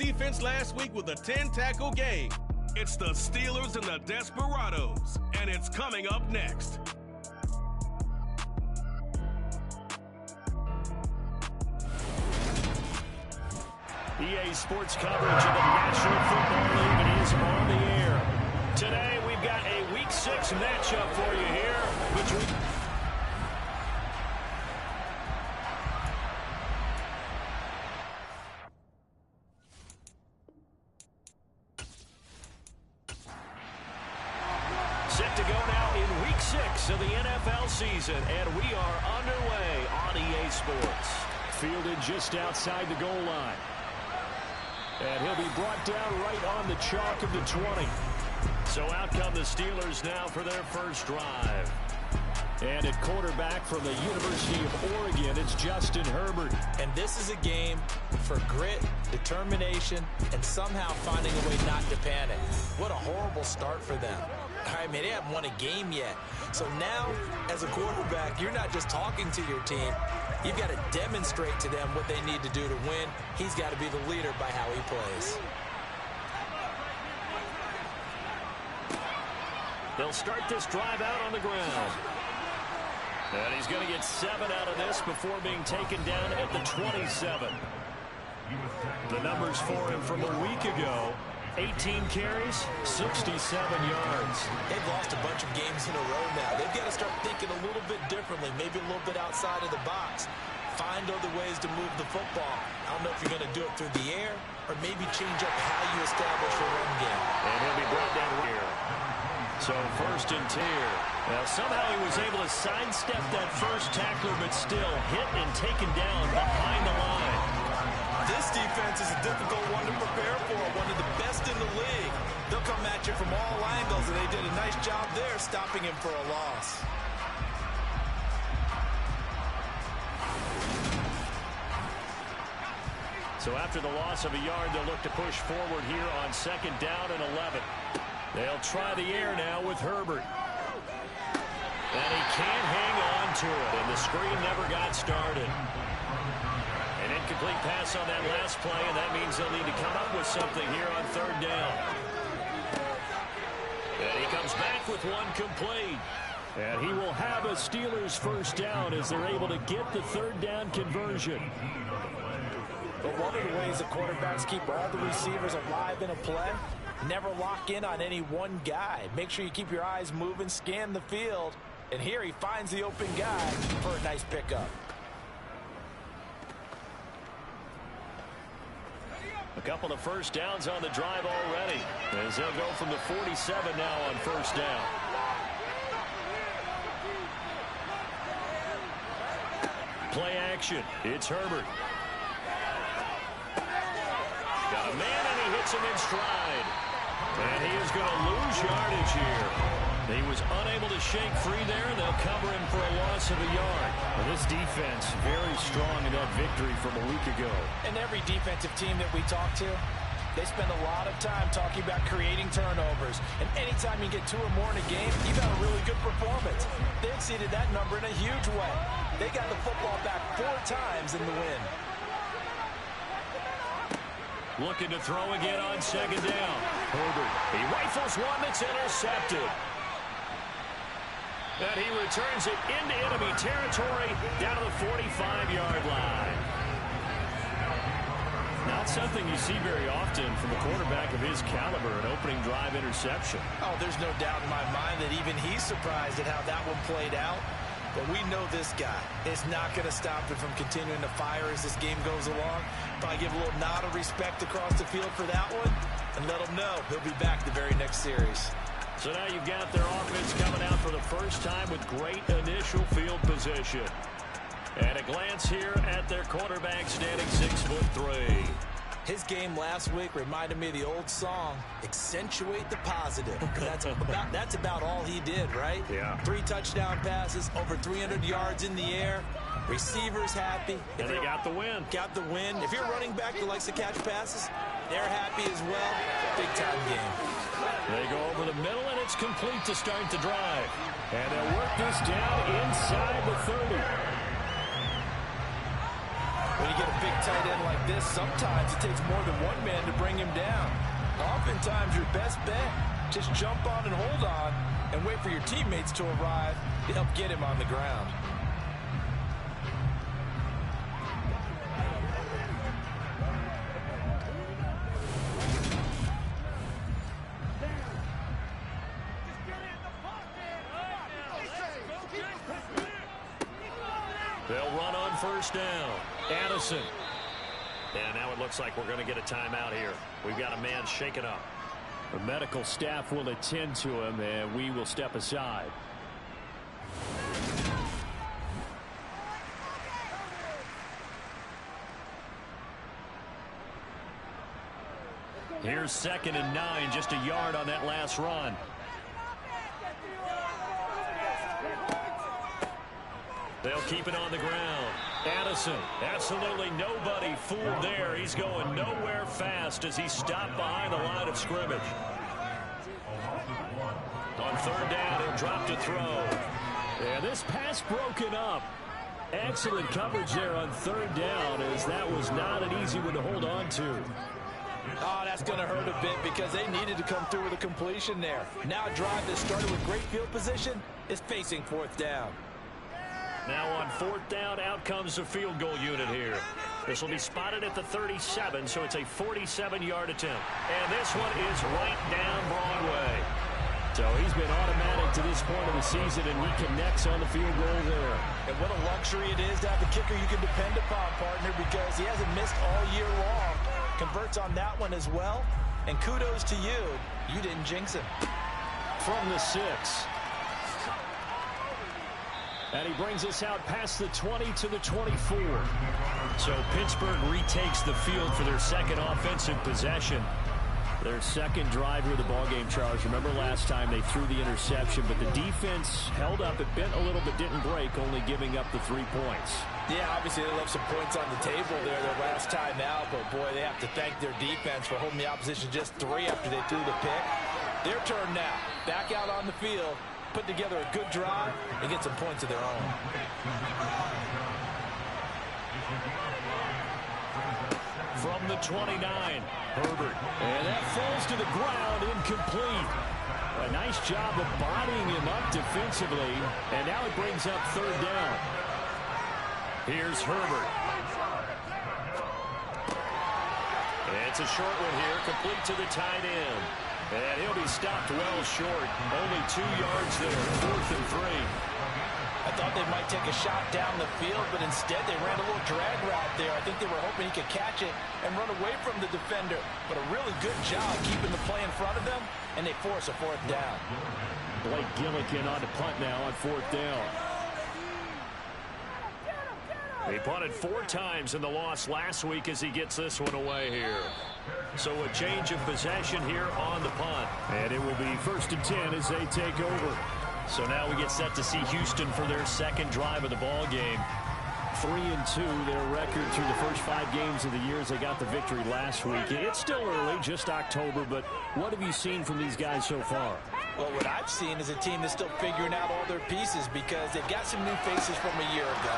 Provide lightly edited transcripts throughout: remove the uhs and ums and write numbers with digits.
defense last week with a 10-tackle game. It's the Steelers and the Desperados, and it's coming up next. EA Sports coverage of the National Football League is on the air. Today, we've got a Week 6 matchup for you here between... Set to go now in Week 6 of the NFL season, and we are underway on EA Sports. Fielded just outside the goal line. And he'll be brought down right on the chalk of the 20. So out come the Steelers now for their first drive. And at quarterback from the University of Oregon, it's Justin Herbert. And this is a game for grit, determination, and somehow finding a way not to panic. What a horrible start for them. I mean, they haven't won a game yet. So now, as a quarterback, you're not just talking to your team. You've got to demonstrate to them what they need to do to win. He's got to be the leader by how he plays. They'll start this drive out on the ground. And he's going to get 7 out of this before being taken down at the 27. The numbers for him from a week ago: 18 carries, 67 yards. They've lost a bunch of games in a row now. They've got to start thinking a little bit differently, maybe a little bit outside of the box. Find other ways to move the football. I don't know if you're going to do it through the air or maybe change up how you establish your run game. And he'll be brought down here. So first and 10. Now somehow he was able to sidestep that first tackler, but still hit and taken down behind the line. This defense is a difficult one to prepare for, one of the best in the league. They'll come at you from all angles, and they did a nice job there stopping him for a loss. So after the loss of a yard, they'll look to push forward here on 2nd down and 11. They'll try the air now with Herbert. And he can't hang on to it, and the screen never got started. An incomplete pass on that last play, and that means they'll need to come up with something here on 3rd down. And he comes back with one complete. And he will have a Steelers first down as they're able to get the 3rd down conversion. But one of the ways the quarterbacks keep all the receivers alive in a play, never lock in on any one guy. Make sure you keep your eyes moving, scan the field. And here he finds the open guy for a nice pickup. A couple of first downs on the drive already, as they'll go from the 47 now on 1st down. Play action. It's Herbert. Got a man, and he hits him in stride. And he is going to lose yardage here. He was unable to shake free there. They'll cover him for a loss of a yard. Well, this defense very strong in that victory from a week ago. And every defensive team that we talk to, they spend a lot of time talking about creating turnovers. And anytime you get 2 or more in a game, you've got a really good performance. They exceeded that number in a huge way. They got the football back 4 times in the win. Looking to throw again on 2nd down. Herbert, he rifles one that's intercepted. And he returns it into enemy territory down to the 45-yard line. Not something you see very often from a quarterback of his caliber, an opening drive interception. Oh, there's no doubt in my mind that even he's surprised at how that one played out. But we know this guy is not going to stop him from continuing to fire as this game goes along. Probably give a little nod of respect across the field for that one and let him know he'll be back the very next series. So now you've got their offense coming out for the first time with great initial field position. And a glance here at their quarterback standing 6'3". His game last week reminded me of the old song, accentuate the positive. That's about all he did, right? Yeah. 3 touchdown passes, over 300 yards in the air. Receivers happy. And they got the win. Got the win. If you're running back who likes to catch passes, they're happy as well. Big-time game. They go over the middle, and it's complete to start the drive. And they'll work this down inside the 30. When you get a big tight end like this, sometimes it takes more than one man to bring him down. Oftentimes, your best bet, just jump on and hold on and wait for your teammates to arrive to help get him on the ground. They'll run on first down. Addison. And now it looks like we're going to get a timeout here. We've got a man shaken up. The medical staff will attend to him, and we will step aside. Here's 2nd and 9, just a yard on that last run. They'll keep it on the ground. Addison, absolutely nobody fooled there. He's going nowhere fast as he stopped behind the line of scrimmage. On 3rd down, he'll drop to throw. And this pass broken up. Excellent coverage there on 3rd down, as that was not an easy one to hold on to. Oh, that's going to hurt a bit because they needed to come through with a completion there. Now a drive that started with great field position is facing 4th down. Now on 4th down, out comes the field goal unit here. This will be spotted at the 37, so it's a 47-yard attempt. And this one is right down Broadway. So he's been automatic to this point of the season, and he connects on the field goal there. And what a luxury it is to have a kicker you can depend upon, partner, because he hasn't missed all year long. Converts on that one as well. And kudos to you. You didn't jinx him. From the 6. And he brings us out past the 20 to the 24. So Pittsburgh retakes the field for their 2nd offensive possession. Their 2nd drive here of the ballgame, Charles. Remember last time they threw the interception, but the defense held up. It bent a little but didn't break, only giving up the 3 points. Yeah, obviously they left some points on the table there their last time out, but boy, they have to thank their defense for holding the opposition just 3 after they threw the pick. Their turn now. Back out on the field. Put together a good drive and get some points of their own. From the 29, Herbert. And that falls to the ground, incomplete. A nice job of bodying him up defensively. And now it brings up 3rd down. Here's Herbert. And it's a short one here, complete to the tight end. And he'll be stopped well short. Only 2 yards there, 4th and 3. I thought they might take a shot down the field, but instead they ran a little drag route there. I think they were hoping he could catch it and run away from the defender. But a really good job keeping the play in front of them, and they force a 4th down. Blake Gillikin on the punt now on 4th down. He punted 4 times in the loss last week as he gets this one away here. So a change of possession here on the punt. And it will be 1st and 10 as they take over. So now we get set to see Houston for their 2nd drive of the ball game. 3-2, their record through the first 5 games of the year as they got the victory last week. It's still early, just October, but what have you seen from these guys so far? Well, what I've seen is a team that's still figuring out all their pieces because they've got some new faces from a year ago.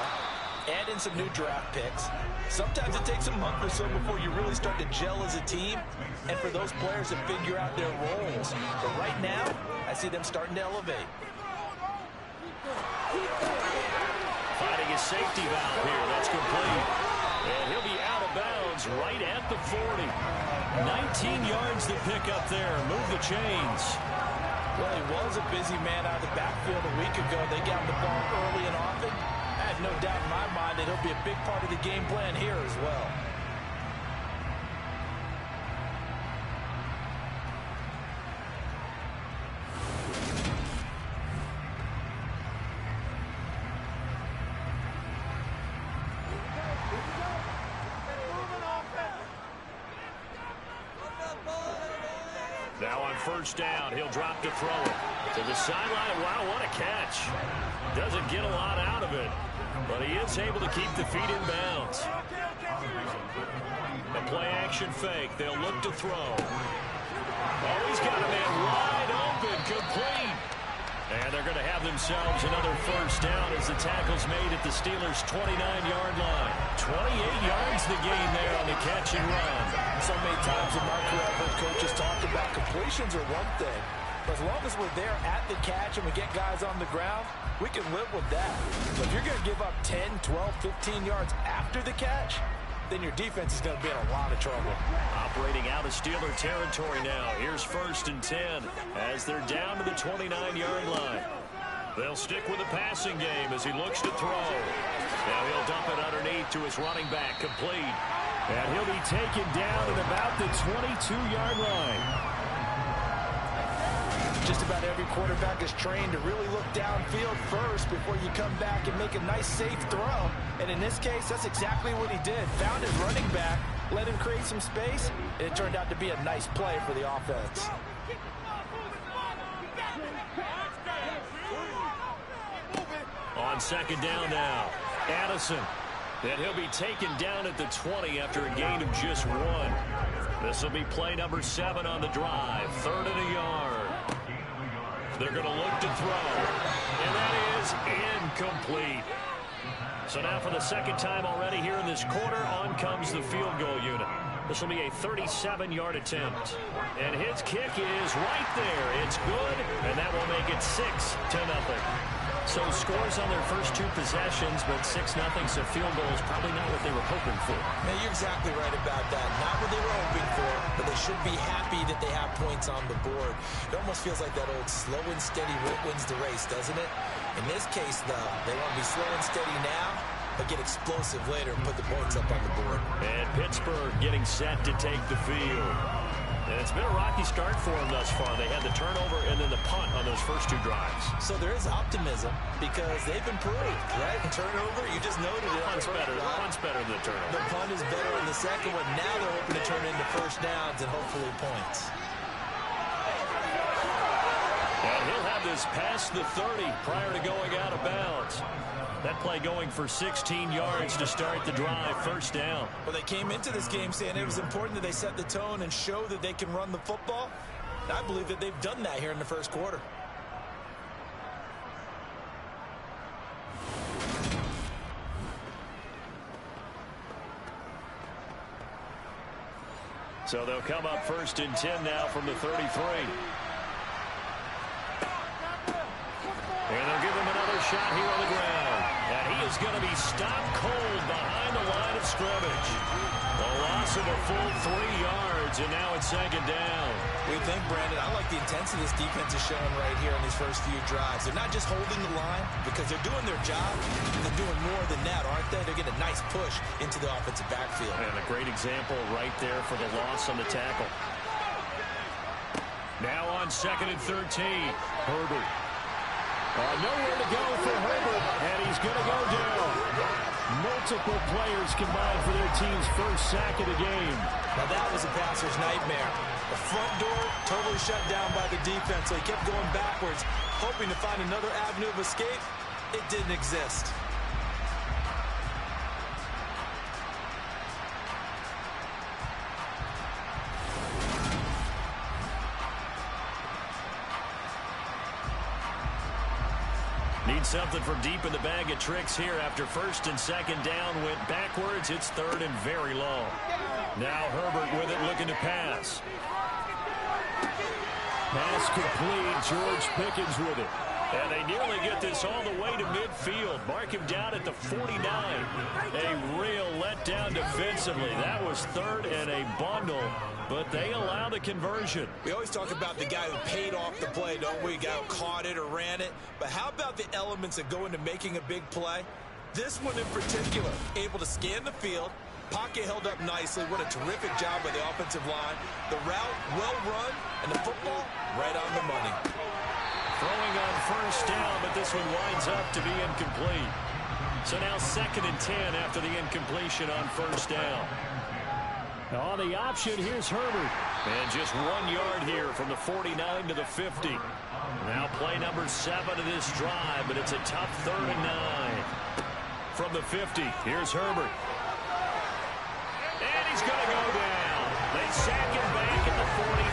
Add in some new draft picks. Sometimes it takes a month or so before you really start to gel as a team and for those players to figure out their roles. But right now, I see them starting to elevate. Finding his safety valve here. That's complete. And he'll be out of bounds right at the 40. 19 yards to pick up there. Move the chains. Well, he was a busy man out of the backfield a week ago. They got the ball early and often. I have no doubt in my mind that he'll be a big part of the game plan here as well. Now on 1st down, he'll drop to throw it. To the sideline. Wow, what a catch. Doesn't get a lot out of it, but he is able to keep the feet in bounds. A play-action fake. They'll look to throw. Oh, he's got a man wide open, complete. And they're going to have themselves another first down as the tackle's made at the Steelers' 29-yard line. 28 yards the gain there on the catch and run. So many times in my career, I've heard coaches talk about completions are one thing. But as long as we're there at the catch and we get guys on the ground, we can live with that. But if you're going to give up 10, 12, 15 yards after the catch, then your defense is going to be in a lot of trouble. Operating out of Steeler territory now. Here's 1st and 10 as they're down to the 29-yard line. They'll stick with the passing game as he looks to throw. Now he'll dump it underneath to his running back, complete. And he'll be taken down at about the 22-yard line. Just about every quarterback is trained to really look downfield first before you come back and make a nice, safe throw. And in this case, that's exactly what he did. Found his running back, let him create some space, and it turned out to be a nice play for the offense. On 2nd down now, Addison. Then he'll be taken down at the 20 after a gain of just 1. This will be play number 7 on the drive. 3rd and a yard. They're going to look to throw. And that is incomplete. So now for the 2nd time already here in this quarter, on comes the field goal unit. This will be a 37-yard attempt. And his kick is right there. It's good, and that will make it 6-0. So scores on their first 2 possessions, but 6-0, so field goal is probably not what they were hoping for. Man, you're exactly right about that. Not what they were hoping for, but they should be happy that they have points on the board. It almost feels like that old slow and steady wins the race, doesn't it? In this case, though, they want to be slow and steady now, but get explosive later and put the points up on the board. And Pittsburgh getting set to take the field. And it's been a rocky start for them thus far. They had the turnover and then the punt on those first 2 drives. So there is optimism because they've improved, right? Turnover, you just noted it. Punt's better than the turnover. The punt is better in the second one. Now they're hoping to turn into first downs and hopefully points. And he'll have this past the 30 prior to going out of bounds. That play going for 16 yards to start the drive, first down. Well, they came into this game saying it was important that they set the tone and show that they can run the football. And I believe that they've done that here in the first quarter. So they'll come up 1st and 10 now from the 33. And they'll give him another shot here on the ground. And he is going to be stopped cold behind the line of scrimmage. The loss of a full 3 yards, and now it's 2nd down. We think, Brandon, I like the intensity this defense is showing right here in these first few drives. They're not just holding the line because they're doing their job. They're doing more than that, aren't they? They're getting a nice push into the offensive backfield. And a great example right there for the loss on the tackle. Now on 2nd and 13, Herbert. Nowhere to go for Herbert, and he's going to go down. Multiple players combined for their team's first sack of the game. Now that was a passer's nightmare. The front door totally shut down by the defense, so he kept going backwards, hoping to find another avenue of escape. It didn't exist. Need something from deep in the bag of tricks here after 1st and 2nd down went backwards. It's 3rd and very long. Now Herbert with it, looking to pass. Pass complete. George Pickens with it. And they nearly get this all the way to midfield. Mark him down at the 49. A real letdown defensively. That was 3rd and a bundle, but they allow the conversion. We always talk about the guy who paid off the play, don't we? The guy who caught it or ran it. But how about the elements that go into making a big play? This one in particular, able to scan the field, pocket held up nicely. What a terrific job by the offensive line. The route, well run, and the football, right on the money. Throwing on 1st down, but this one winds up to be incomplete. So now 2nd and 10 after the incompletion on 1st down. On the option, here's Herbert. And just 1 yard here from the 49 to the 50. Now play number 7 of this drive, but it's a tough 3rd and 9. From the 50, here's Herbert. And he's going to go down. They sack him back at the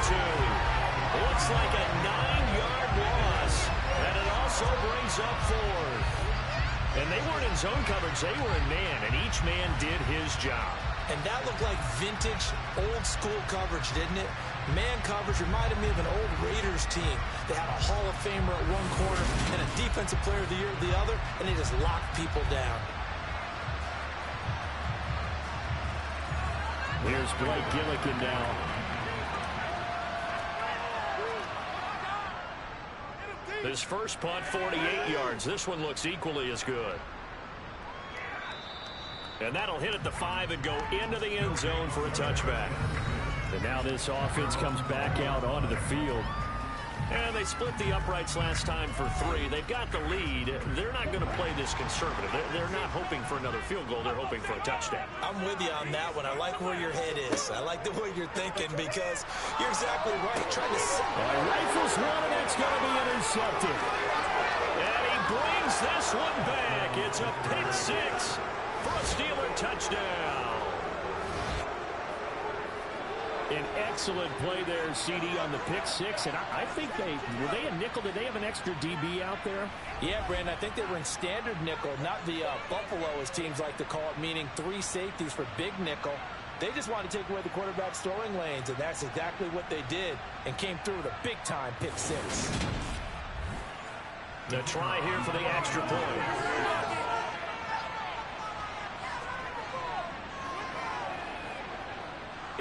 42. Looks like a 9-yard loss, and it also brings up 4th. And they weren't in zone coverage. They were in man, and each man did his job. And that looked like vintage, old-school coverage, didn't it? Man coverage reminded me of an old Raiders team. They had a Hall of Famer at one corner and a Defensive Player of the Year at the other, and they just locked people down. Here's Blake Gillikin now. His first punt, 48 yards. This one looks equally as good. And that'll hit at the 5 and go into the end zone for a touchback. And now this offense comes back out onto the field. And they split the uprights last time for 3. They've got the lead. They're not going to play this conservative. They're not hoping for another field goal. They're hoping for a touchdown. I'm with you on that one. I like where your head is. I like the way you're thinking because you're exactly right. Trying to... Rifles one, and it's going to be intercepted. And he brings this one back. It's a pick 6 for a Steeler touchdown. An excellent play there, CD, on the pick 6. And I think were they a nickel? Did they have an extra DB out there? Yeah, Brandon, I think they were in standard nickel, not the Buffalo, as teams like to call it, meaning 3 safeties for big nickel. They just wanted to take away the quarterback's throwing lanes, and that's exactly what they did, and came through with a big-time pick 6. The try here for the extra point.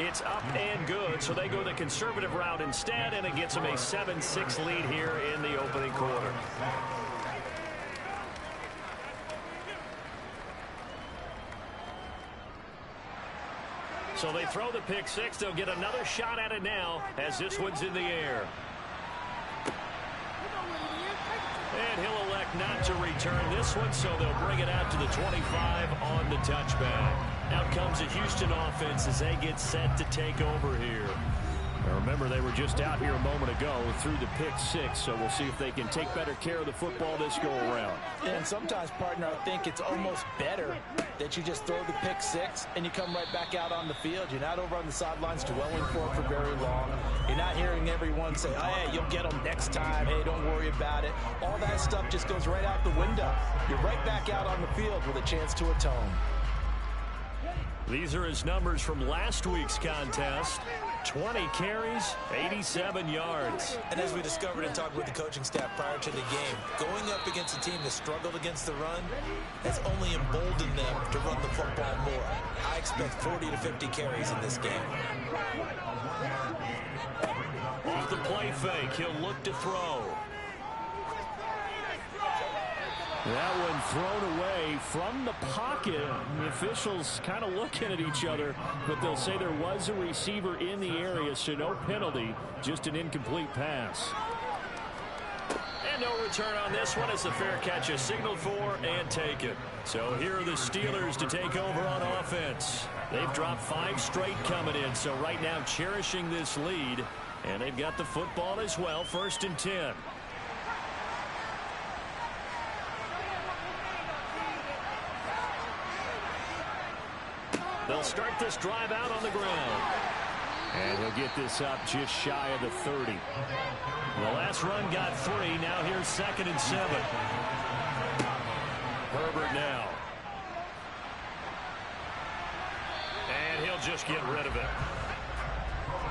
It's up and good, so they go the conservative route instead, and it gets them a 7-6 lead here in the opening quarter. So they throw the pick 6. They'll get another shot at it now as this one's in the air. And he'll elect not to return this one, so they'll bring it out to the 25 on the touchback. Out comes the Houston offense as they get set to take over here. Now remember, they were just out here a moment ago through the pick 6, so we'll see if they can take better care of the football this go-around. And sometimes, partner, I think it's almost better that you just throw the pick 6 and you come right back out on the field. You're not over on the sidelines dwelling for it for very long. You're not hearing everyone say, oh, hey, you'll get them next time. Hey, don't worry about it. All that stuff just goes right out the window. You're right back out on the field with a chance to atone. These are his numbers from last week's contest. 20 carries, 87 yards. And as we discovered and talked with the coaching staff prior to the game, going up against a team that struggled against the run has only emboldened them to run the football more. I expect 40 to 50 carries in this game. Off the play fake, he'll look to throw. That one thrown away from the pocket. The officials kind of looking at each other, but they'll say there was a receiver in the area, so no penalty, just an incomplete pass. And no return on this one as the fair catch is signaled for and taken. So here are the Steelers to take over on offense. They've dropped 5 straight coming in, so right now cherishing this lead, and they've got the football as well, 1st and 10. They'll start this drive out on the ground. And he'll get this up just shy of the 30. The last run got 3. Now here's 2nd and 7. Herbert now. And he'll just get rid of it.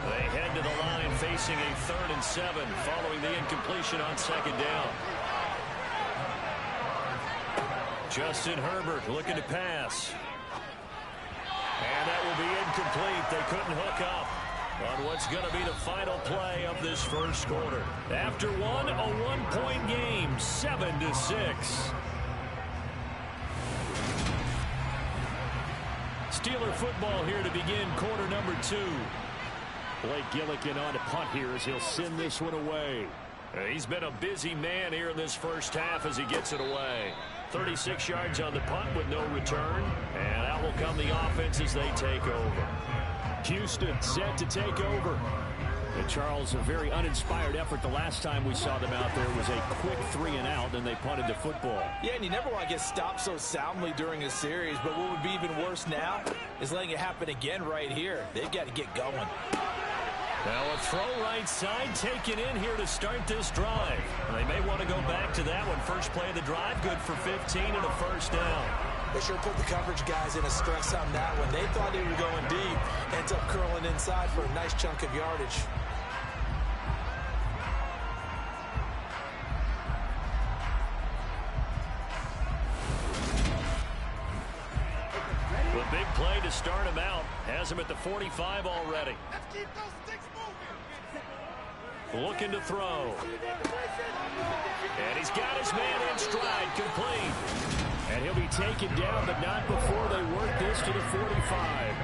They head to the line facing a 3rd and 7 following the incompletion on 2nd down. Justin Herbert looking to pass. And that will be incomplete. They couldn't hook up on what's going to be the final play of this first quarter. After one, a 1-point game, 7-6. Steeler football here to begin quarter number 2. Blake Gillikin on to punt here as he'll send this one away. He's been a busy man here in this first half as he gets it away. 36 yards on the punt with no return. And out will come the offense as they take over. Houston set to take over. And Charles, a very uninspired effort the last time we saw them out there was a quick 3 and out, and they punted the football. Yeah, and you never want to get stopped so soundly during a series, but what would be even worse now is letting it happen again right here. They've got to get going. Now a throw right side taken in here to start this drive. They may want to go back to that one. First play of the drive, good for 15 and a first down. They sure put the coverage guys in a stress on that one. They thought they were going deep. Ends up curling inside for a nice chunk of yardage. The big play to start him out. Has him at the 45 already. Let's keep those sticks moving. Looking to throw. And he's got his man in stride, complete. And he'll be taken down, but not before they work this to the 45.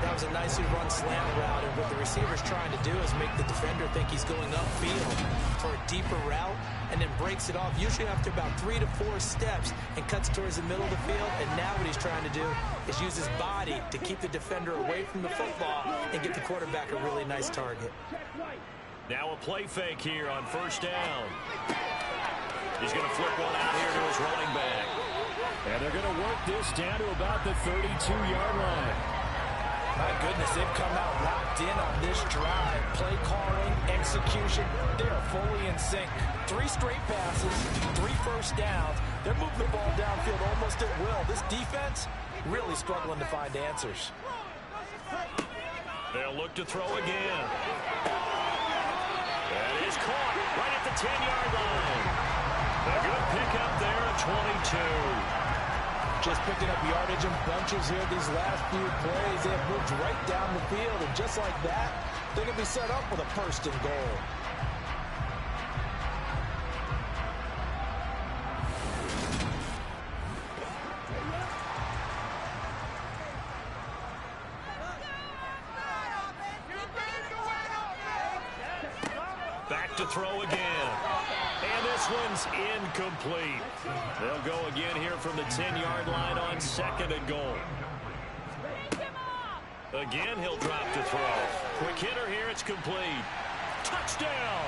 That was a nicely run slant route, and what the receiver's trying to do is make the defender think he's going upfield for a deeper route, and then breaks it off, usually after about 3 to 4 steps, and cuts towards the middle of the field. And now what he's trying to do is use his body to keep the defender away from the football and get the quarterback a really nice target. Now a play fake here on first down. He's going to flip one out here to his running back. And they're going to work this down to about the 32-yard line. My goodness, they've come out locked in on this drive. Play calling, execution, they are fully in sync. 3 straight passes, 3 first downs. They're moving the ball downfield almost at will. This defense really struggling to find answers. They'll look to throw again. That is caught right at the 10-yard line. A good pickup there at 22. Just picking up yardage in bunches here these last few plays. They have moved right down the field, and just like that, they're going to be set up with a first and goal. Back to throw again. And this one's incomplete. They'll go again here from the 10-yard line on second and goal. Again, he'll drop to throw. Quick hitter here, it's complete. Touchdown!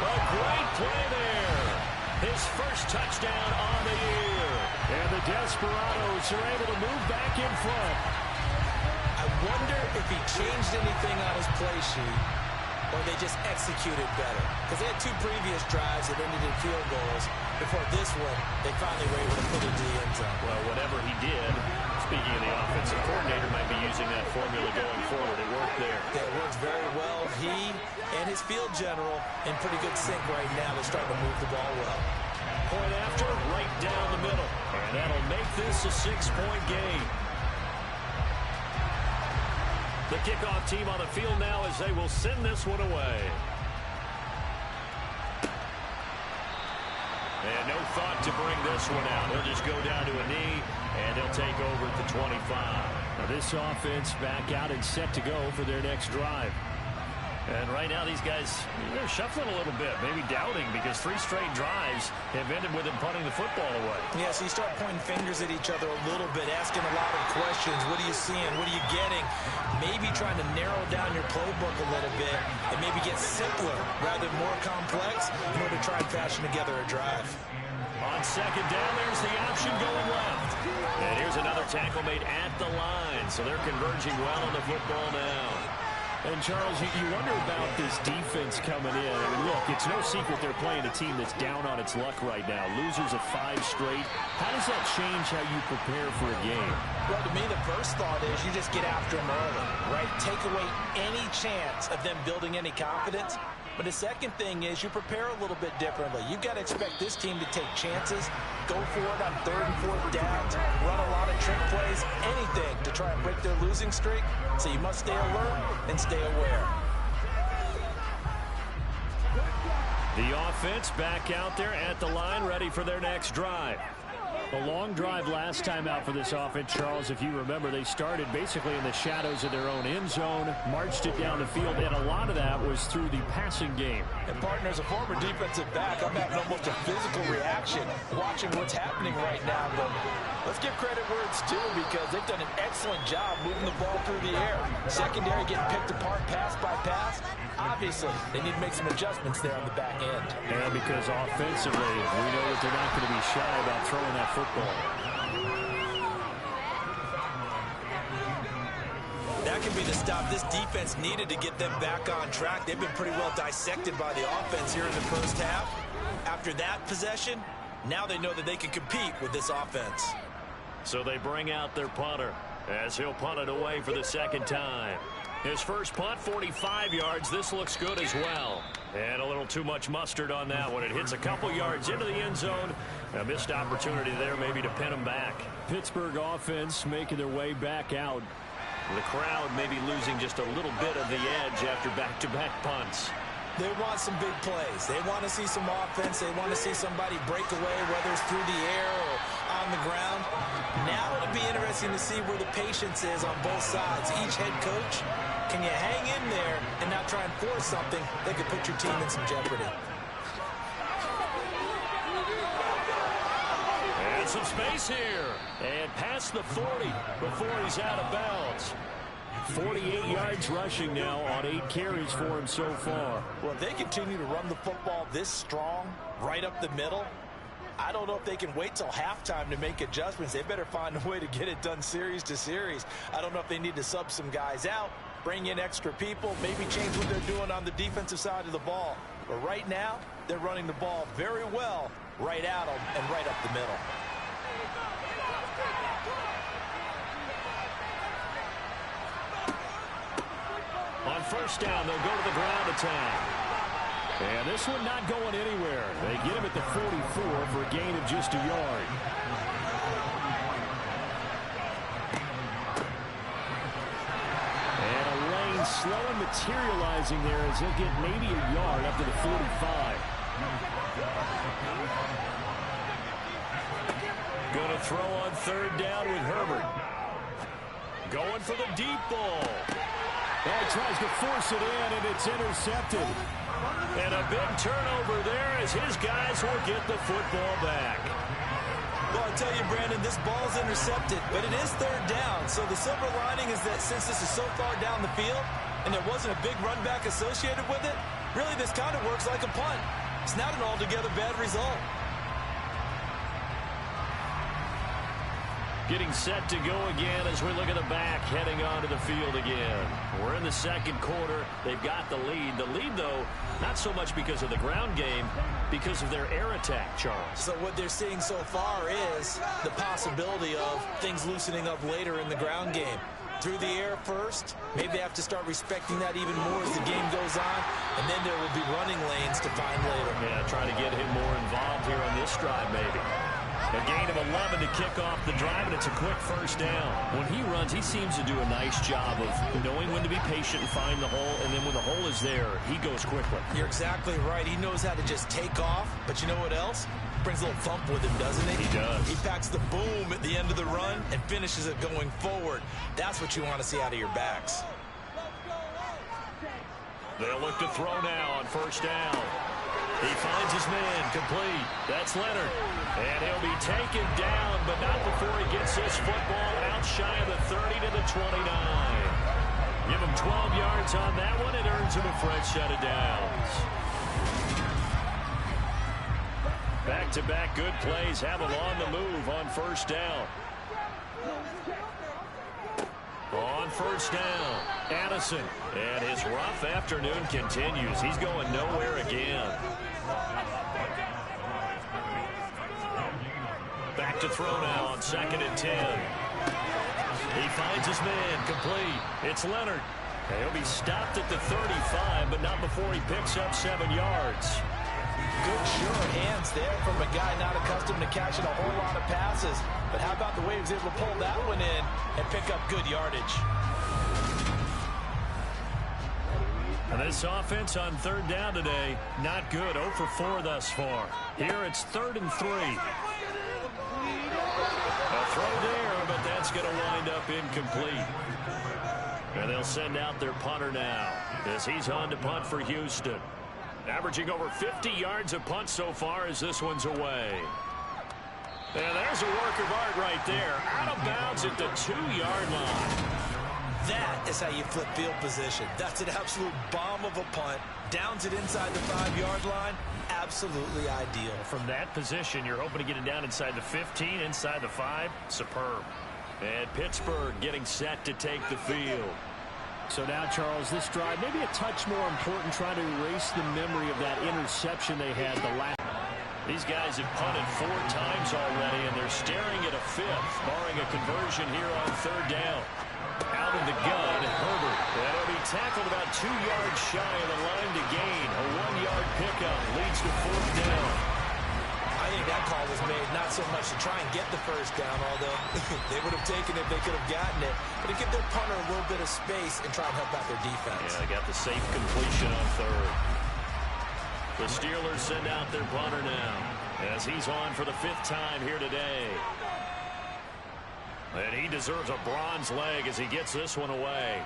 A great play there. His first touchdown on the year. And the Desperados are able to move back in front. I wonder if he changed anything on his play sheet, or they just executed better. Because they had 2 previous drives that ended in field goals. Before this one, they finally were able to put it into the end zone. Well, whatever he did, speaking of the offensive coordinator, might be using that formula going forward. It worked there. That works very well. He and his field general in pretty good sync right now. They're starting to move the ball well. Point after, right down the middle. And that'll make this a 6-point game. The kickoff team on the field now as they will send this one away. And no thought to bring this one out. He'll just go down to a knee, and he'll take over at the 25. Now this offense back out and set to go for their next drive. And right now these guys, they're shuffling a little bit, maybe doubting, because 3 straight drives have ended with them punting the football away. Yeah, so you start pointing fingers at each other a little bit, asking a lot of questions. What are you seeing? What are you getting? Maybe trying to narrow down your playbook a little bit and maybe get simpler rather than more complex in order to try and fashion together a drive. On second down, there's the option going left. And here's another tackle made at the line, so they're converging well on the football now. And, Charles, you wonder about this defense coming in. I mean, look, it's no secret they're playing a team that's down on its luck right now. Losers of 5 straight. How does that change how you prepare for a game? Well, to me, the first thought is you just get after them early, right? Take away any chance of them building any confidence. But the second thing is you prepare a little bit differently. You've got to expect this team to take chances, go for it on 3rd and 4th downs, run a lot of trick plays, anything to try and break their losing streak. So you must stay alert and stay aware. The offense back out there at the line, ready for their next drive. A long drive last time out for this offense, Charles. If you remember, they started basically in the shadows of their own end zone, marched it down the field, and a lot of that was through the passing game. And, partner, as a former defensive back, I'm having almost a physical reaction watching what's happening right now. But let's give credit where it's due, because they've done an excellent job moving the ball through the air. Secondary getting picked apart pass by pass. Obviously, they need to make some adjustments there on the back end. And because offensively, we know that they're not going to be shy about throwing that football. That could be to stop. This defense needed to get them back on track. They've been pretty well dissected by the offense here in the first half. After that possession, now they know that they can compete with this offense. So they bring out their punter as he'll punt it away for the second time. His first punt, 45 yards. This looks good as well. And a little too much mustard on that one. It hits a couple yards into the end zone. A missed opportunity there maybe to pin him back. Pittsburgh offense making their way back out. The crowd maybe losing just a little bit of the edge after back-to-back punts. They want some big plays. They want to see some offense. They want to see somebody break away, whether it's through the air or on the ground. Now it'll be interesting to see where the patience is on both sides. Each head coach, can you hang in there and not try and force something that could put your team in some jeopardy? And some space here. And past the 40 before he's out of bounds. 48 yards rushing now on 8 carries for him so far. Well, if they continue to run the football this strong, right up the middle, I don't know if they can wait till halftime to make adjustments. They better find a way to get it done series to series. I don't know if they need to sub some guys out, bring in extra people, maybe change what they're doing on the defensive side of the ball. But right now, they're running the ball very well right at them and right up the middle. On first down, they'll go to the ground attack. And this one not going anywhere. They get him at the 44 for a gain of just a yard. And a lane slow and materializing there as he'll get maybe a yard up to the 45. Going to throw on third down with Herbert. Going for the deep ball. And tries to force it in, and it's intercepted. And a big turnover there as his guys will get the football back. Well, I tell you, Brandon, this ball's intercepted, but it is third down. So the silver lining is that since this is so far down the field and there wasn't a big run back associated with it, really this kind of works like a punt. It's not an altogether bad result. Getting set to go again as we look at the back heading onto the field again. We're in the second quarter. They've got the lead. The lead, though, not so much because of the ground game, because of their air attack, Charles. So what they're seeing so far is the possibility of things loosening up later in the ground game. Through the air first, maybe they have to start respecting that even more as the game goes on, and then there will be running lanes to find later. Yeah, try to get him more involved here on this drive, maybe. A gain of 11 to kick off the drive, and it's a quick first down. When he runs, he seems to do a nice job of knowing when to be patient and find the hole, and then when the hole is there, he goes quickly. You're exactly right. He knows how to just take off, but you know what else? Brings a little thump with him, doesn't he? He does. He packs the boom at the end of the run and finishes it going forward. That's what you want to see out of your backs. They'll look to throw now on first down. He finds his man complete. That's Leonard. And he'll be taken down, but not before he gets his football out shy of the 30 to the 29. Give him 12 yards on that one. It earns him a fresh set of downs. Back-to-back good plays have him on the move on first down. On first down, Addison. And his rough afternoon continues. He's going nowhere again. Back to throw now on 2nd and 10. He finds his man complete. It's Leonard. And he'll be stopped at the 35, but not before he picks up 7 yards. Good, sure hands there from a guy not accustomed to catching a whole lot of passes. But how about the way he was able to pull that one in and pick up good yardage? And this offense on third down today, not good. 0 for 4 thus far. Here it's 3rd and 3. A throw there, but that's going to wind up incomplete. And they'll send out their punter now as he's on to punt for Houston. Averaging over 50 yards a punt so far as this one's away. And there's a work of art right there. Out of bounds at the 2-yard line. That is how you flip field position. That's an absolute bomb of a punt. Downs it inside the 5-yard line. Absolutely ideal. From that position, you're hoping to get it down inside the 15, inside the 5. Superb. And Pittsburgh getting set to take the field. So now, Charles, this drive maybe a touch more important, trying to erase the memory of that interception they had the last. These guys have punted 4 times already, and they're staring at a 5th, barring a conversion here on 3rd down. Out in the gun, Herbert. That'll be tackled about 2 yards shy of the line to gain. A 1-yard pickup leads to 4th down. I think that call was made not so much to try and get the 1st down, although they would have taken it if they could have gotten it, but to give their punter a little bit of space and try and help out their defense. Yeah, they got the safe completion on 3rd. The Steelers send out their punter now as he's on for the 5th time here today. And he deserves a bronze leg as he gets this one away.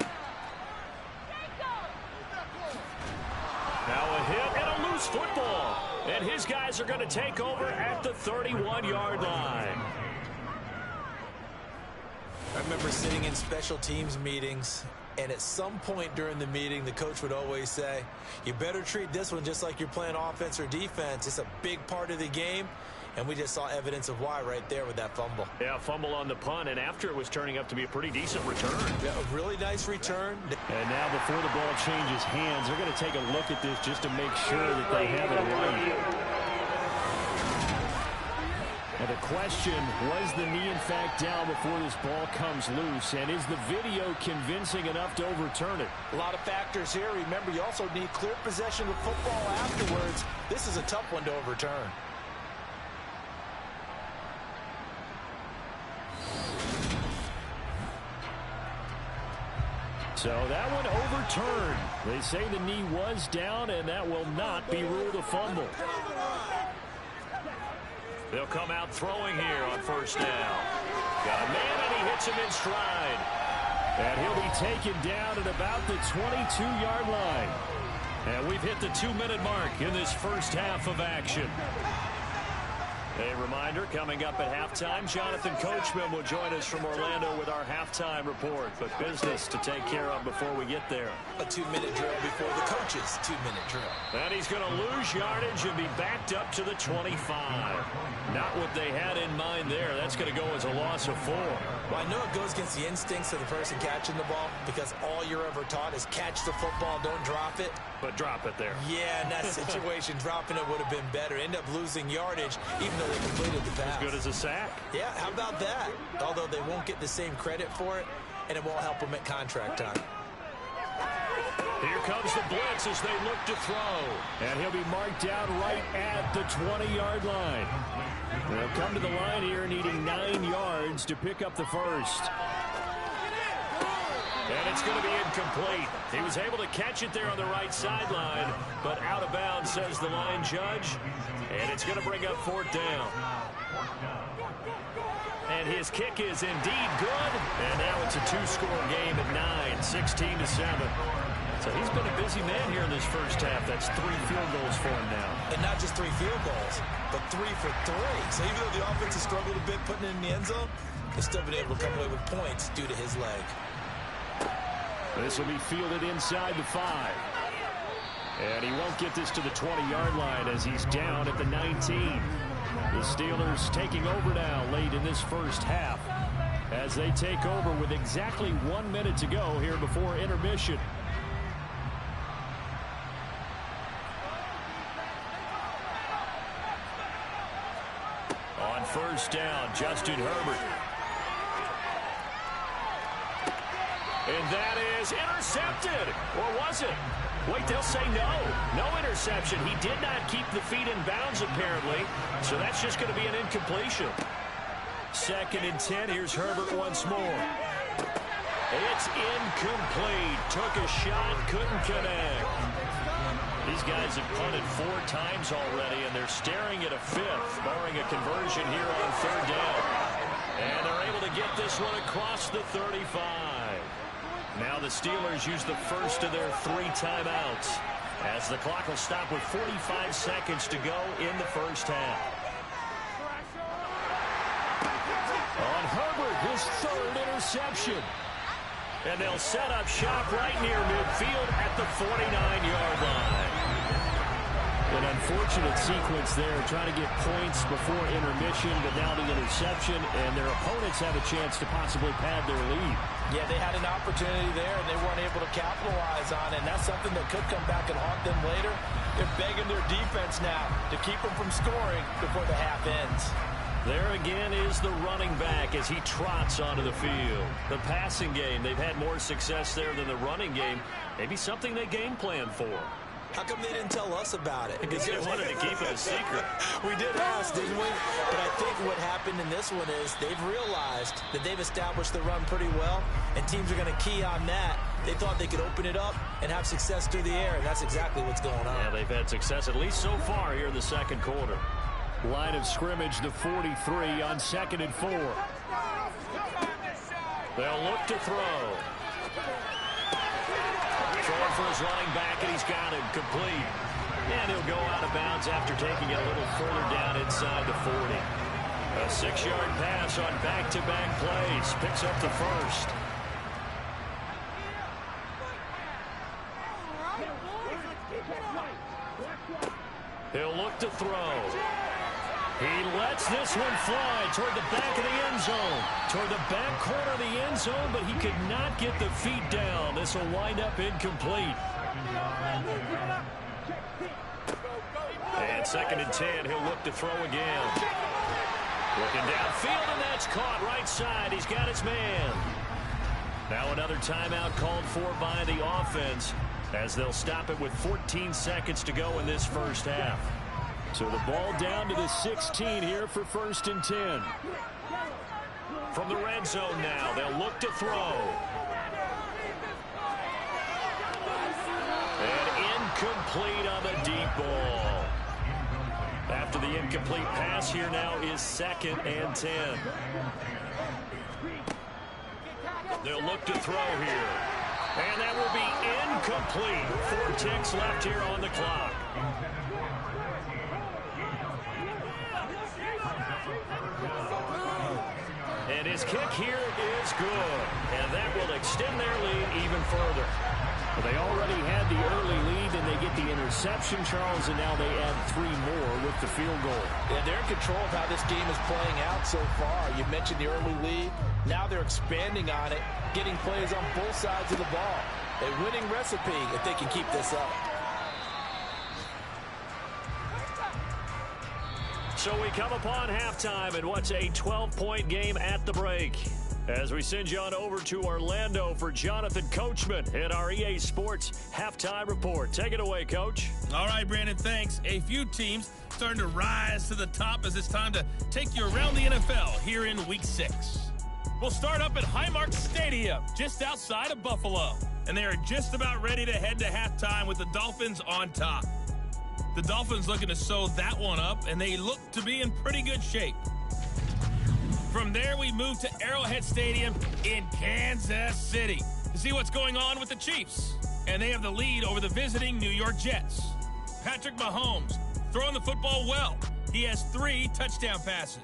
Now a hit and a loose football. And his guys are going to take over at the 31-yard line. I remember sitting in special teams meetings, and at some point during the meeting, the coach would always say, you better treat this one just like you're playing offense or defense. It's a big part of the game. And we just saw evidence of why right there with that fumble. Yeah, fumble on the punt, and after it was turning up to be a pretty decent return. Yeah, a really nice return. And now before the ball changes hands, they're going to take a look at this just to make sure that they have it right. And the question, was the knee in fact down before this ball comes loose? And is the video convincing enough to overturn it? A lot of factors here. Remember, you also need clear possession of football afterwards. This is a tough one to overturn. So that one overturned. They say the knee was down, and that will not be ruled a fumble. They'll come out throwing here on 1st down. Got a man, and he hits him in stride. And he'll be taken down at about the 22-yard line. And we've hit the 2-minute mark in this first half of action. A reminder, coming up at halftime, Jonathan Coachman will join us from Orlando with our halftime report. But business to take care of before we get there. A 2-minute drill before the coach's 2-minute drill. And he's going to lose yardage and be backed up to the 25. Not what they had in mind there. That's going to go as a loss of 4. Well, I know it goes against the instincts of the person catching the ball because all you're ever taught is catch the football, don't drop it. But drop it there. Yeah, in that situation, dropping it would have been better. End up losing yardage, even though they completed the pass. As good as a sack. Yeah, how about that? Although they won't get the same credit for it, and it won't help them at contract time. Here comes the blitz as they look to throw. And he'll be marked down right at the 20-yard line. They'll come to the line here needing 9 yards to pick up the first. And it's going to be incomplete. He was able to catch it there on the right sideline, but out of bounds, says the line judge. And it's going to bring up 4th down. And his kick is indeed good. And now it's a 2-score game at 9, 16-7. So he's been a busy man here in this first half. That's 3 field goals for him now. And not just 3 field goals, but 3 for 3. So even though the offense has struggled a bit putting it in the end zone, they've still been able to come away with points due to his leg. This will be fielded inside the 5. And he won't get this to the 20-yard line as he's down at the 19. The Steelers taking over now late in this first half as they take over with exactly 1 minute to go here before intermission. On 1st down, Justin Herbert. And that is intercepted. Or was it? Wait, they'll say no. No interception. He did not keep the feet in bounds, apparently. So that's just going to be an incompletion. 2nd and 10. Here's Herbert once more. It's incomplete. Took a shot, couldn't connect. These guys have punted 4 times already, and they're staring at a 5th, barring a conversion here on 3rd down. And they're able to get this one across the 35. Now the Steelers use the first of their 3 timeouts as the clock will stop with 45 seconds to go in the first half. On Herbert, his 3rd interception. And they'll set up shop right near midfield at the 49-yard line. An unfortunate sequence there, trying to get points before intermission, but now the interception, and their opponents have a chance to possibly pad their lead. Yeah, they had an opportunity there, and they weren't able to capitalize on it, and that's something that could come back and haunt them later. They're begging their defense now to keep them from scoring before the half ends. There again is the running back as he trots onto the field. The passing game, they've had more success there than the running game. Maybe something they game plan for. How come they didn't tell us about it? Because they wanted to keep it a secret. We did ask, didn't we? But I think what happened in this one is they've realized that they've established the run pretty well, and teams are going to key on that. They thought they could open it up and have success through the air, and that's exactly what's going on. Yeah, they've had success at least so far here in the second quarter. Line of scrimmage, the 43 on 2nd and 4. They'll look to throw. Throwing for his running back, and he's got him complete. And he'll go out of bounds after taking it a little further down inside the 40. A 6-yard pass on back-to-back plays. Picks up the first. He'll look to throw. He lets this one fly toward the back of the end zone. Toward the back corner of the end zone, but he could not get the feet down. This will wind up incomplete. And 2nd and 10, he'll look to throw again. Looking downfield, and that's caught right side. He's got his man. Now another timeout called for by the offense as they'll stop it with 14 seconds to go in this first half. So the ball down to the 16 here for 1st and 10. From the red zone now, they'll look to throw. And incomplete on the deep ball. After the incomplete pass, here now is 2nd and 10. They'll look to throw here. And that will be incomplete. 4 ticks left here on the clock. And his kick here is good. And that will extend their lead even further. Well, they already had the early lead, and they get the interception, Charles, and now they add 3 more with the field goal. Yeah, they're in control of how this game is playing out so far. You mentioned the early lead. Now they're expanding on it, getting plays on both sides of the ball. A winning recipe if they can keep this up. So we come upon halftime in what's a 12-point game at the break. As we send you on over to Orlando for Jonathan Coachman in our EA Sports Halftime Report. Take it away, Coach. All right, Brandon, thanks. A few teams starting to rise to the top as it's time to take you around the NFL here in Week 6. We'll start up at Highmark Stadium, just outside of Buffalo. And they are just about ready to head to halftime with the Dolphins on top. The Dolphins looking to sew that one up, and they look to be in pretty good shape. From there, we move to Arrowhead Stadium in Kansas City to see what's going on with the Chiefs. And they have the lead over the visiting New York Jets. Patrick Mahomes throwing the football well. He has 3 touchdown passes.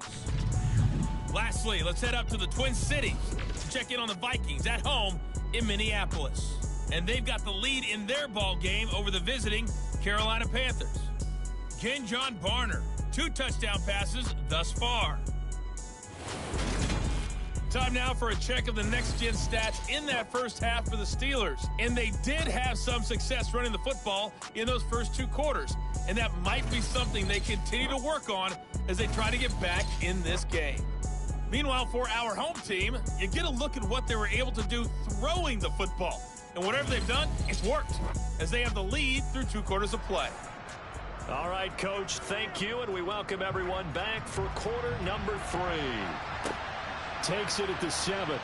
Lastly, let's head up to the Twin Cities to check in on the Vikings at home in Minneapolis. And they've got the lead in their ball game over the visiting Carolina Panthers. Ken John Barner, 2 touchdown passes thus far. Time now for a check of the next-gen stats in that first half for the Steelers. And they did have some success running the football in those first 2 quarters. And that might be something they continue to work on as they try to get back in this game. Meanwhile, for our home team, you get a look at what they were able to do throwing the football. And whatever they've done, it's worked, as they have the lead through 2 quarters of play. All right, Coach, thank you, and we welcome everyone back for quarter number 3. Takes it at the 7.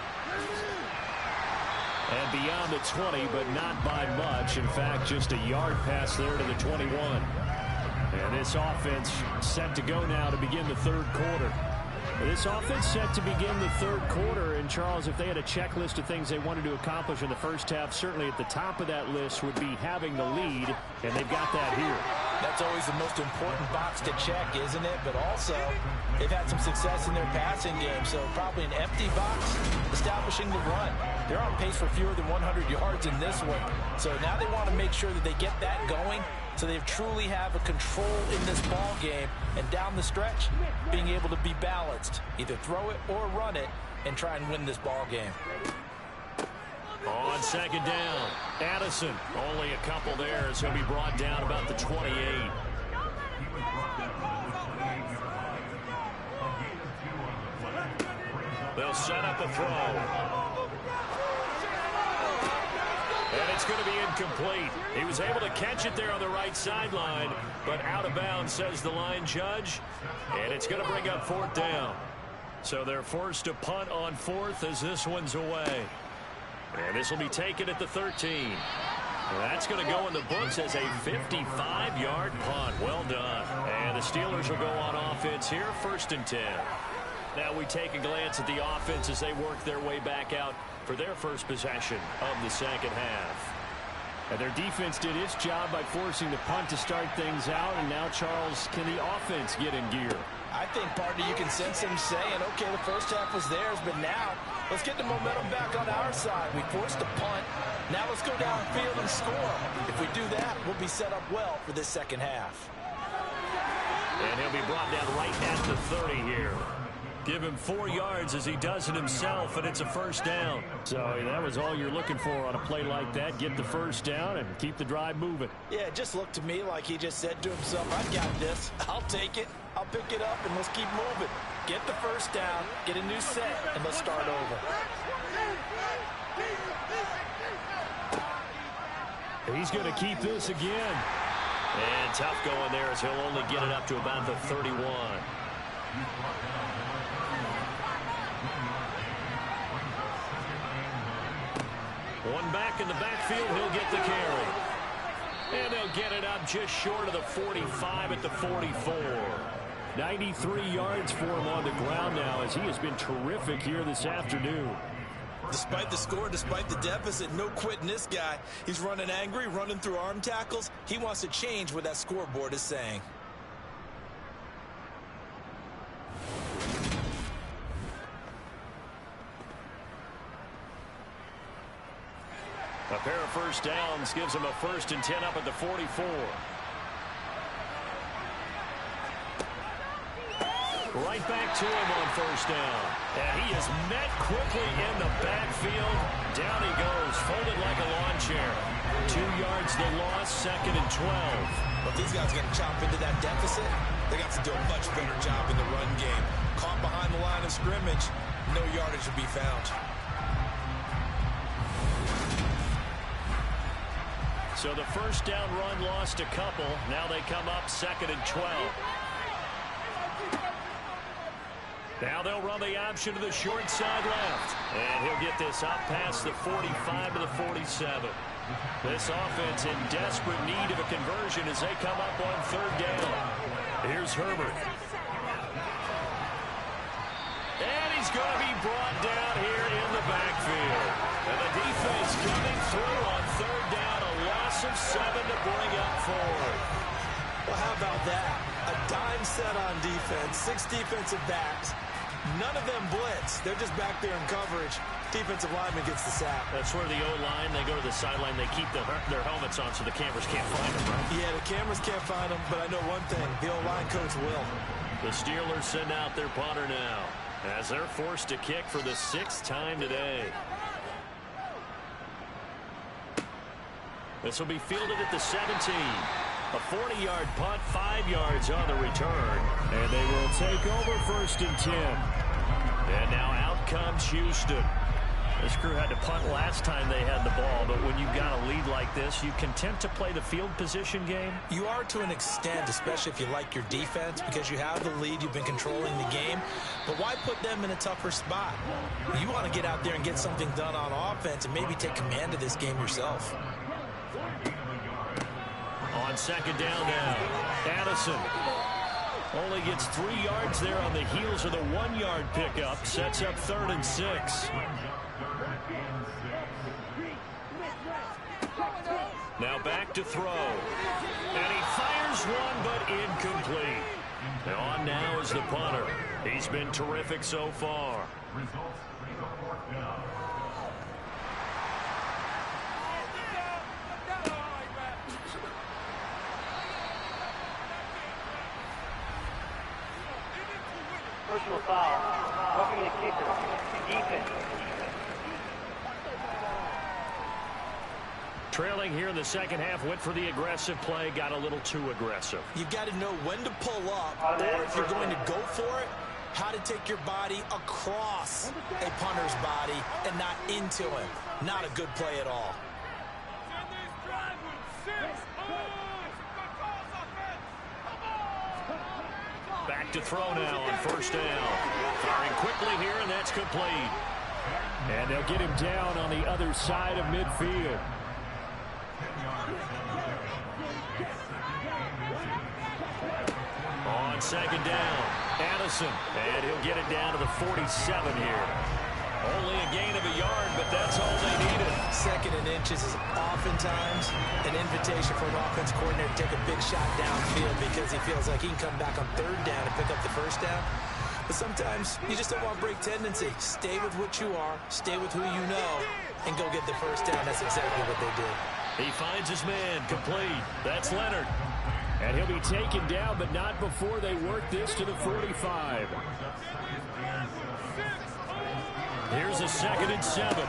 And beyond the 20, but not by much. In fact, just a yard pass there to the 21. And this offense set to go now to begin the 3rd quarter. This offense set to begin the 3rd quarter, and Charles, if they had a checklist of things they wanted to accomplish in the first half, certainly at the top of that list would be having the lead, and they've got that here. That's always the most important box to check, isn't it? But also, they've had some success in their passing game, so probably an empty box, establishing the run. They're on pace for fewer than 100 yards in this one, so now they want to make sure that they get that going So they truly have a control in this ball game, and down the stretch, being able to be balanced, either throw it or run it, and try and win this ball game. On second down, Addison, only a couple there, so he'll be brought down about the 28. They'll set up a throw. And it's going to be incomplete. He was able to catch it there on the right sideline, but out of bounds, says the line judge. And it's going to bring up fourth down. So they're forced to punt on fourth as this one's away. And this will be taken at the 13. That's going to go in the books as a 55-yard punt. Well done. And the Steelers will go on offense here, 1st and 10. Now we take a glance at the offense as they work their way back out for their first possession of the second half. And their defense did its job by forcing the punt to start things out. And now, Charles, can the offense get in gear? I think, partner, you can sense them saying, okay, the first half was theirs, but now let's get the momentum back on our side. We forced a punt. Now let's go downfield and score. If we do that, we'll be set up well for this second half. And he'll be brought down right at the 30 here. Give him 4 yards as he does it himself, and it's a first down. So that was all you're looking for on a play like that. Get the first down and keep the drive moving. Yeah, it just looked to me like he just said to himself, I got this. I'll take it. I'll pick it up, and let's keep moving. Get the first down, get a new set, and let's start over. He's going to keep this again. And tough going there as he'll only get it up to about the 31. One back in the backfield, he'll get the carry. And they'll get it up just short of the 45 at the 44. 93 yards for him on the ground now as he has been terrific here this afternoon. Despite the score, despite the deficit, no quitting this guy. He's running angry, running through arm tackles. He wants to change what that scoreboard is saying. A pair of first downs gives him a 1st and 10 up at the 44. Right back to him on first down. And he is met quickly in the backfield. Down he goes, folded like a lawn chair. 2 yards the loss, 2nd and 12. But these guys got to chop into that deficit. They got to do a much better job in the run game. Caught behind the line of scrimmage, no yardage to be found. So the first down run lost a couple. Now they come up 2nd and 12. Now they'll run the option to the short side left. And he'll get this up past the 45 to the 47. This offense in desperate need of a conversion as they come up on 3rd down. Here's Herbert. And he's going to be brought down here in the backfield. And the defense coming through on 3rd down. A loss of 7 to bring up 4. Well, how about that? A dime set on defense, 6 defensive backs. None of them blitz. They're just back there in coverage. Defensive lineman gets the sack. That's where the O-line, they go to the sideline, they keep their helmets on so the cameras can't find them, right? Yeah, the cameras can't find them, but I know one thing. The O-line coach will. The Steelers send out their punter now as they're forced to kick for the 6th time today. This will be fielded at the 17. A 40-yard punt, 5 yards on the return. And they will take over 1st and 10. And now out comes Houston. This crew had to punt last time they had the ball, but when you've got a lead like this, you content to play the field position game? You are to an extent, especially if you like your defense, because you have the lead, you've been controlling the game. But why put them in a tougher spot? You want to get out there and get something done on offense and maybe take command of this game yourself. On 2nd down now, Addison only gets 3 yards there on the heels of the 1-yard pickup. Sets up 3rd and 6. Now back to throw. And he fires one, but incomplete. And on now is the punter. He's been terrific so far. Personal foul. Roughing the kicker. Defense. Trailing here in the second half, went for the aggressive play, got a little too aggressive. You've got to know when to pull up, or if you're going to go for it, how to take your body across a punter's body and not into him. Not a good play at all. Back to throw now on first down. Firing quickly here, and that's complete. And they'll get him down on the other side of midfield. On second down, Addison, and he'll get it down to the 47 here. Only a gain of a yard, but that's all they needed. Second and inches is oftentimes an invitation for an offense coordinator to take a big shot downfield because he feels like he can come back on third down and pick up the first down. But sometimes you just don't want break tendency. Stay with what you are, stay with who you know, and go get the first down. That's exactly what they did. He finds his man, complete. That's Leonard. And he'll be taken down, but not before they work this to the 45. Here's a 2nd and 7.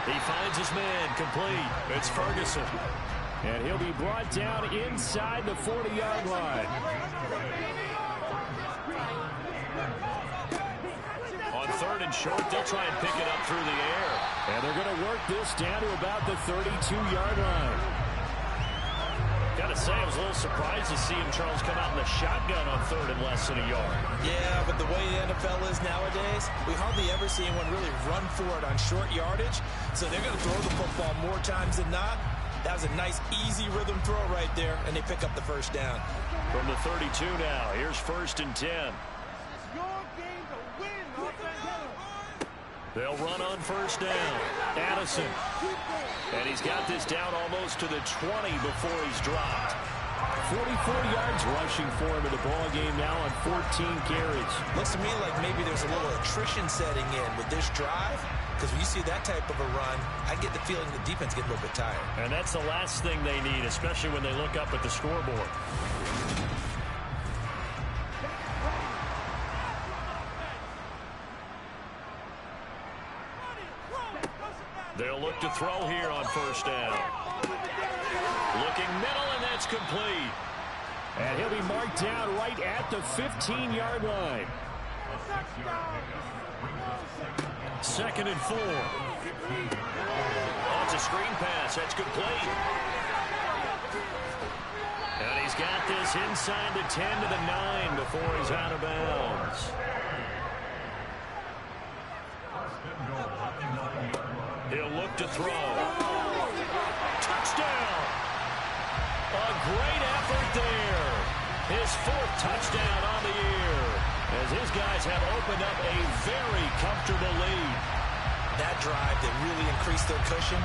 He finds his man, complete. It's Ferguson. And he'll be brought down inside the 40-yard line. On 3rd and short, they'll try and pick it up through the air. And they're going to work this down to about the 32-yard line. Got to say, I was a little surprised to see him, Charles, come out in the shotgun on 3rd and less than a yard. Yeah, but the way the NFL is nowadays, we hardly ever see anyone really run for it on short yardage. So they're going to throw the football more times than not. That was a nice, easy rhythm throw right there, and they pick up the first down. From the 32 now, here's 1st and 10. They'll run on first down. Addison. And he's got this down almost to the 20 before he's dropped. 44 yards rushing for him in the ball game now on 14 carries. Looks to me like maybe there's a little attrition setting in with this drive. Because when you see that type of a run, I get the feeling the defense gets a little bit tired. And that's the last thing they need, especially when they look up at the scoreboard. They'll look to throw here on first down. Looking middle, and that's complete. And he'll be marked down right at the 15-yard line. 2nd and 4. Oh, it's a screen pass. That's complete. And he's got this inside the 10 to the 9 before he's out of bounds. He'll look to throw. Touchdown! A great effort there. His 4th touchdown on the year, as his guys have opened up a very comfortable lead. That drive that really increased their cushion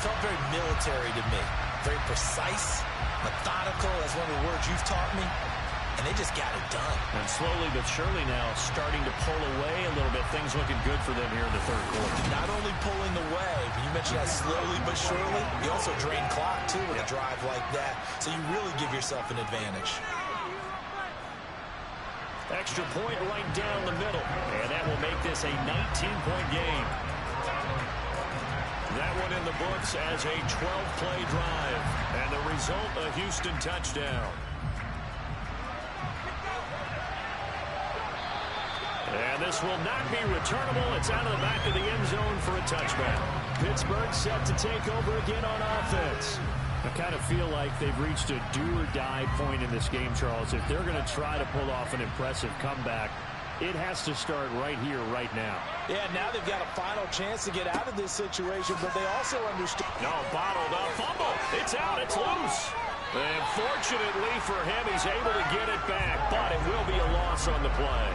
felt very military to me. Very precise, methodical. That's one of the words you've taught me. And they just got it done. And slowly but surely now starting to pull away a little bit. Things looking good for them here in the 3rd quarter. Not only pulling away, but you mentioned that slowly but surely. You also drain clock, too, with a drive like that. So you really give yourself an advantage. Extra point right down the middle. And that will make this a 19-point game. That one in the books as a 12-play drive. And the result, a Houston touchdown. And this will not be returnable. It's out of the back of the end zone for a touchback. Pittsburgh set to take over again on offense. I kind of feel like they've reached a do-or-die point in this game, Charles. If they're going to try to pull off an impressive comeback, it has to start right here, right now. Yeah, now they've got a final chance to get out of this situation, but they also understand. No, bottled up. Fumble. It's out. It's loose. And fortunately for him, he's able to get it back, but it will be a loss on the play.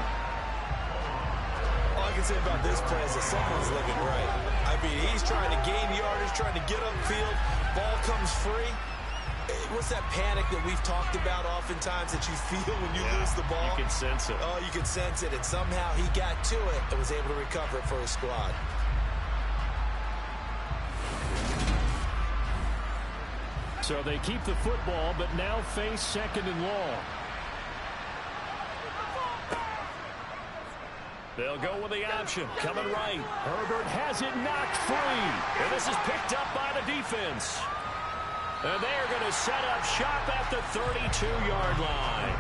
All I can say about this play is that someone's looking right. I mean, he's trying to gain yardage, trying to get upfield. Ball comes free. What's that panic that we've talked about oftentimes that you feel when you lose the ball? You can sense it. Oh, you can sense it. And somehow he got to it and was able to recover it for his squad. So they keep the football, but now face 2nd and long. They'll go with the option. Coming right. Herbert has it knocked free. And this is picked up by the defense. And they're going to set up shop at the 32-yard line.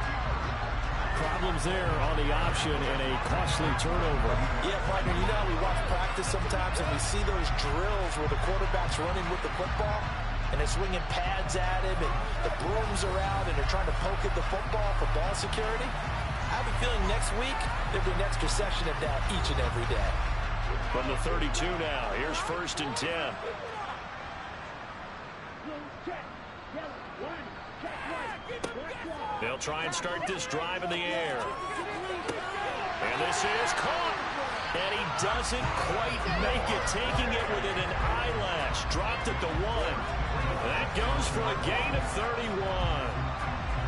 Problems there on the option and a costly turnover. Yeah, partner, you know how we watch practice sometimes and we see those drills where the quarterback's running with the football and they're swinging pads at him and the brooms are out and they're trying to poke at the football for ball security. I have a feeling next week there'll be an extra session of that each and every day. From the 32 now, here's 1st and 10. They'll try and start this drive in the air. And this is caught. And he doesn't quite make it, taking it within an eyelash. Dropped at the 1. That goes for a gain of 31.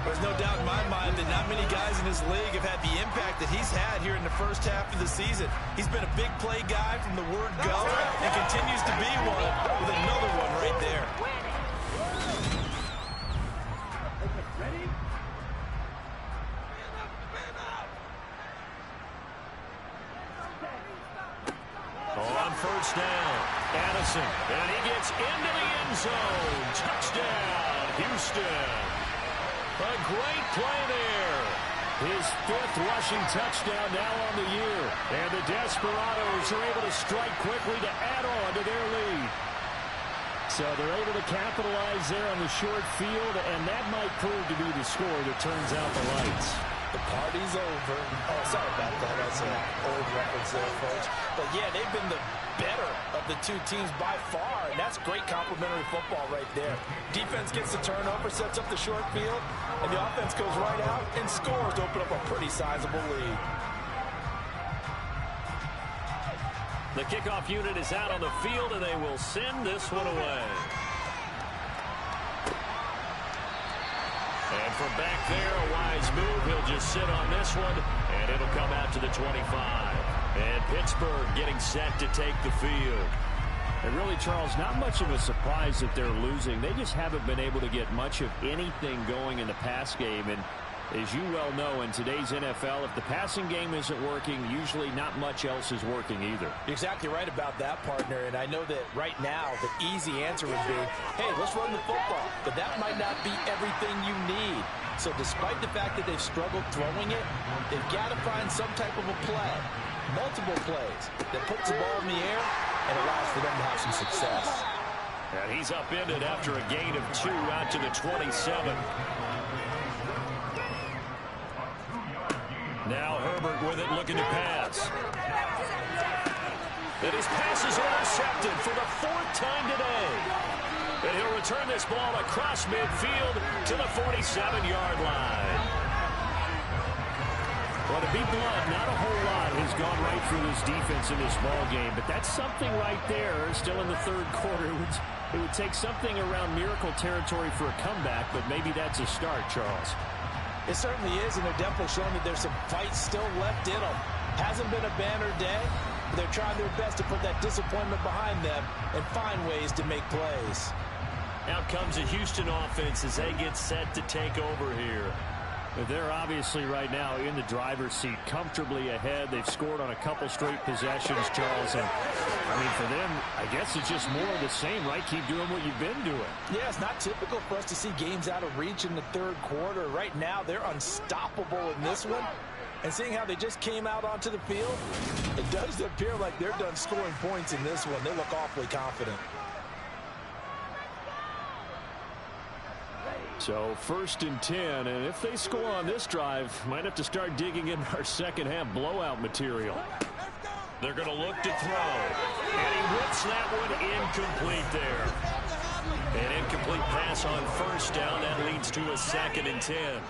There's no doubt in my mind that not many guys in this league have had the impact that he's had here in the first half of the season. He's been a big play guy from the word go and continues to be one with another one right there. On 1st down, Addison, and he gets into the end zone. Touchdown, Houston. A great play there. His 5th rushing touchdown now on the year. And the Desperados are able to strike quickly to add on to their lead. So they're able to capitalize there on the short field, and that might prove to be the score that turns out the lights. The party's over. Oh, sorry about that. That's an old reference there, folks. But, yeah, they've been the better of the two teams by far, and that's great complimentary football right there. Defense gets the turnover, sets up the short field, and the offense goes right out and scores to open up a pretty sizable lead. The kickoff unit is out on the field, and they will send this one away. And from back there, a wise move. He'll just sit on this one, and it'll come out to the 25. And Pittsburgh getting set to take the field. And really, Charles, not much of a surprise that they're losing. They just haven't been able to get much of anything going in the pass game. And as you well know, in today's NFL, if the passing game isn't working, usually not much else is working either. You're exactly right about that, partner. And I know that right now the easy answer would be, hey, let's run the football. But that might not be everything you need. So despite the fact that they've struggled throwing it, they've got to find some type of a play, multiple plays, that puts the ball in the air and allows for them to have some success. And he's upended after a gain of 2 out to the 27. Now Herbert with it, looking to pass. And his pass is intercepted for the 4th time today. And he'll return this ball across midfield to the 47-yard line. Well, to be blunt, not a whole lot has gone right through this defense in this ball game, but that's something right there. Still in the 3rd quarter, it would take something around miracle territory for a comeback, but maybe that's a start, Charles. It certainly is, and they're definitely showing that there's some fight still left in them. Hasn't been a banner day, but they're trying their best to put that disappointment behind them and find ways to make plays. Out comes a Houston offense as they get set to take over here. They're obviously right now in the driver's seat, comfortably ahead. They've scored on a couple straight possessions, Charles. And, I mean, for them, I guess it's just more of the same, right? Keep doing what you've been doing. Yeah, it's not typical for us to see games out of reach in the 3rd quarter. Right now, they're unstoppable in this one. And seeing how they just came out onto the field, it does appear like they're done scoring points in this one. They look awfully confident. So 1st and 10, and if they score on this drive, might have to start digging in our second half blowout material. They're going to look to throw, and he whips that one incomplete there. An incomplete pass on 1st down. That leads to a 2nd and 10.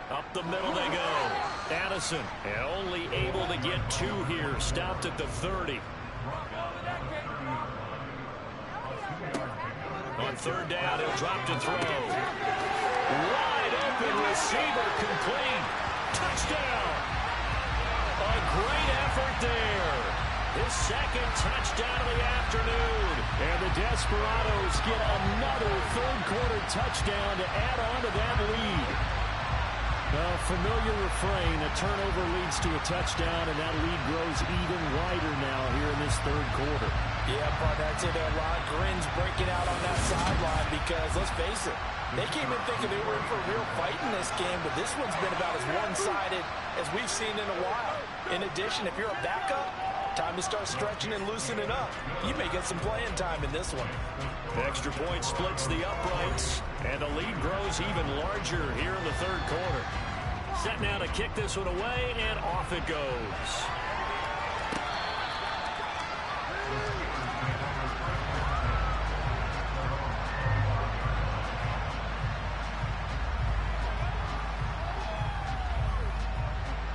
Up the middle they go. Addison, and only able to get 2 here. Stopped at the 30. On 3rd down, he'll drop to throw. Wide open receiver, complete. Touchdown. A great effort there. His 2nd touchdown of the afternoon. And the Desperados get another 3rd quarter touchdown to add on to that lead. A familiar refrain. A turnover leads to a touchdown, and that lead grows even wider now here in this third quarter. Yeah, partner, I'd say there are a lot of grins breaking out on that sideline because, let's face it, they came in thinking they were in for a real fight in this game, but this one's been about as one-sided as we've seen in a while. In addition, if you're a backup, time to start stretching and loosening up. You may get some playing time in this one. The extra point splits the uprights, and the lead grows even larger here in the third quarter. Set now to kick this one away, and off it goes.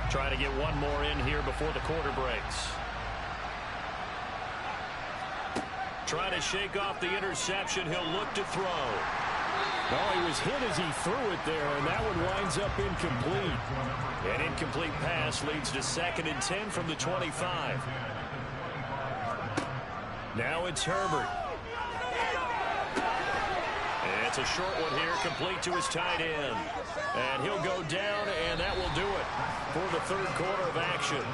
Trying to get one more in here before the quarter breaks. Trying to shake off the interception. He'll look to throw. Oh, he was hit as he threw it there, and that one winds up incomplete. An incomplete pass leads to 2nd and 10 from the 25. Now it's Herbert. It's a short one here, complete to his tight end. And he'll go down, and that will do it for the third quarter of action.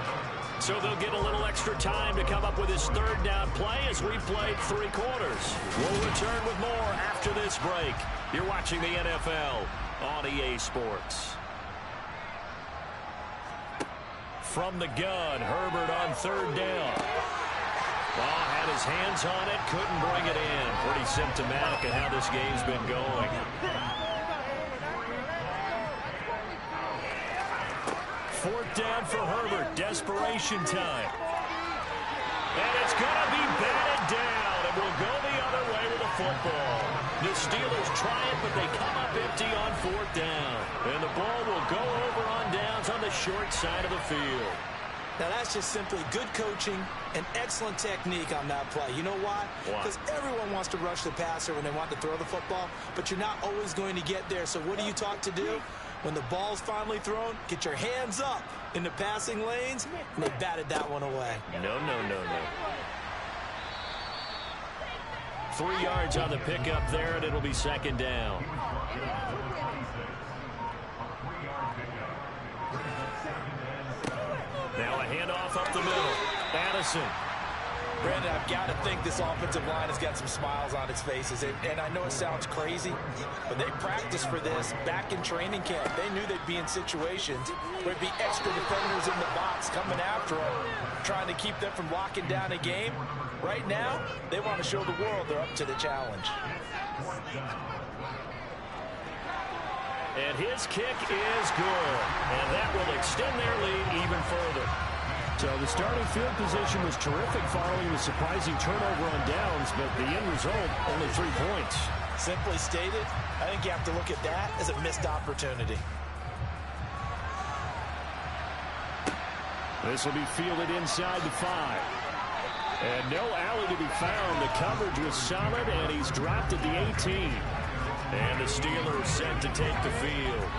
So they'll get a little extra time to come up with his third down play as we played 3 quarters. We'll return with more after this break. You're watching the NFL on EA Sports. From the gun, Herbert on 3rd down. Had his hands on it, couldn't bring it in. Pretty symptomatic of how this game's been going. 4th down for Herbert. Desperation time. And it's going to be batted down. And will go the other way with the football. The Steelers try it, but they come up empty on 4th down. And the ball will go over on downs on the short side of the field. Now, that's just simply good coaching and excellent technique on that play. You know why? Because everyone wants to rush the passer when they want to throw the football, but you're not always going to get there. So what are you taught to do? When the ball's finally thrown, get your hands up in the passing lanes, and they batted that one away. No. 3 yards on the pickup there, and it'll be 2nd down. Now a handoff up the middle. Addison. Brandon, I've got to think this offensive line has got some smiles on its faces. And I know it sounds crazy, but they practiced for this back in training camp. They knew they'd be in situations where there'd be extra defenders in the box coming after them, trying to keep them from locking down a game. Right now, they want to show the world they're up to the challenge. And his kick is good. And that will extend their lead even further. So the starting field position was terrific following the surprising turnover on downs, but the end result, only 3 points. Simply stated, I think you have to look at that as a missed opportunity. This will be fielded inside the 5. And no alley to be found. The coverage was solid, and he's dropped at the 18. And the Steelers set to take the field.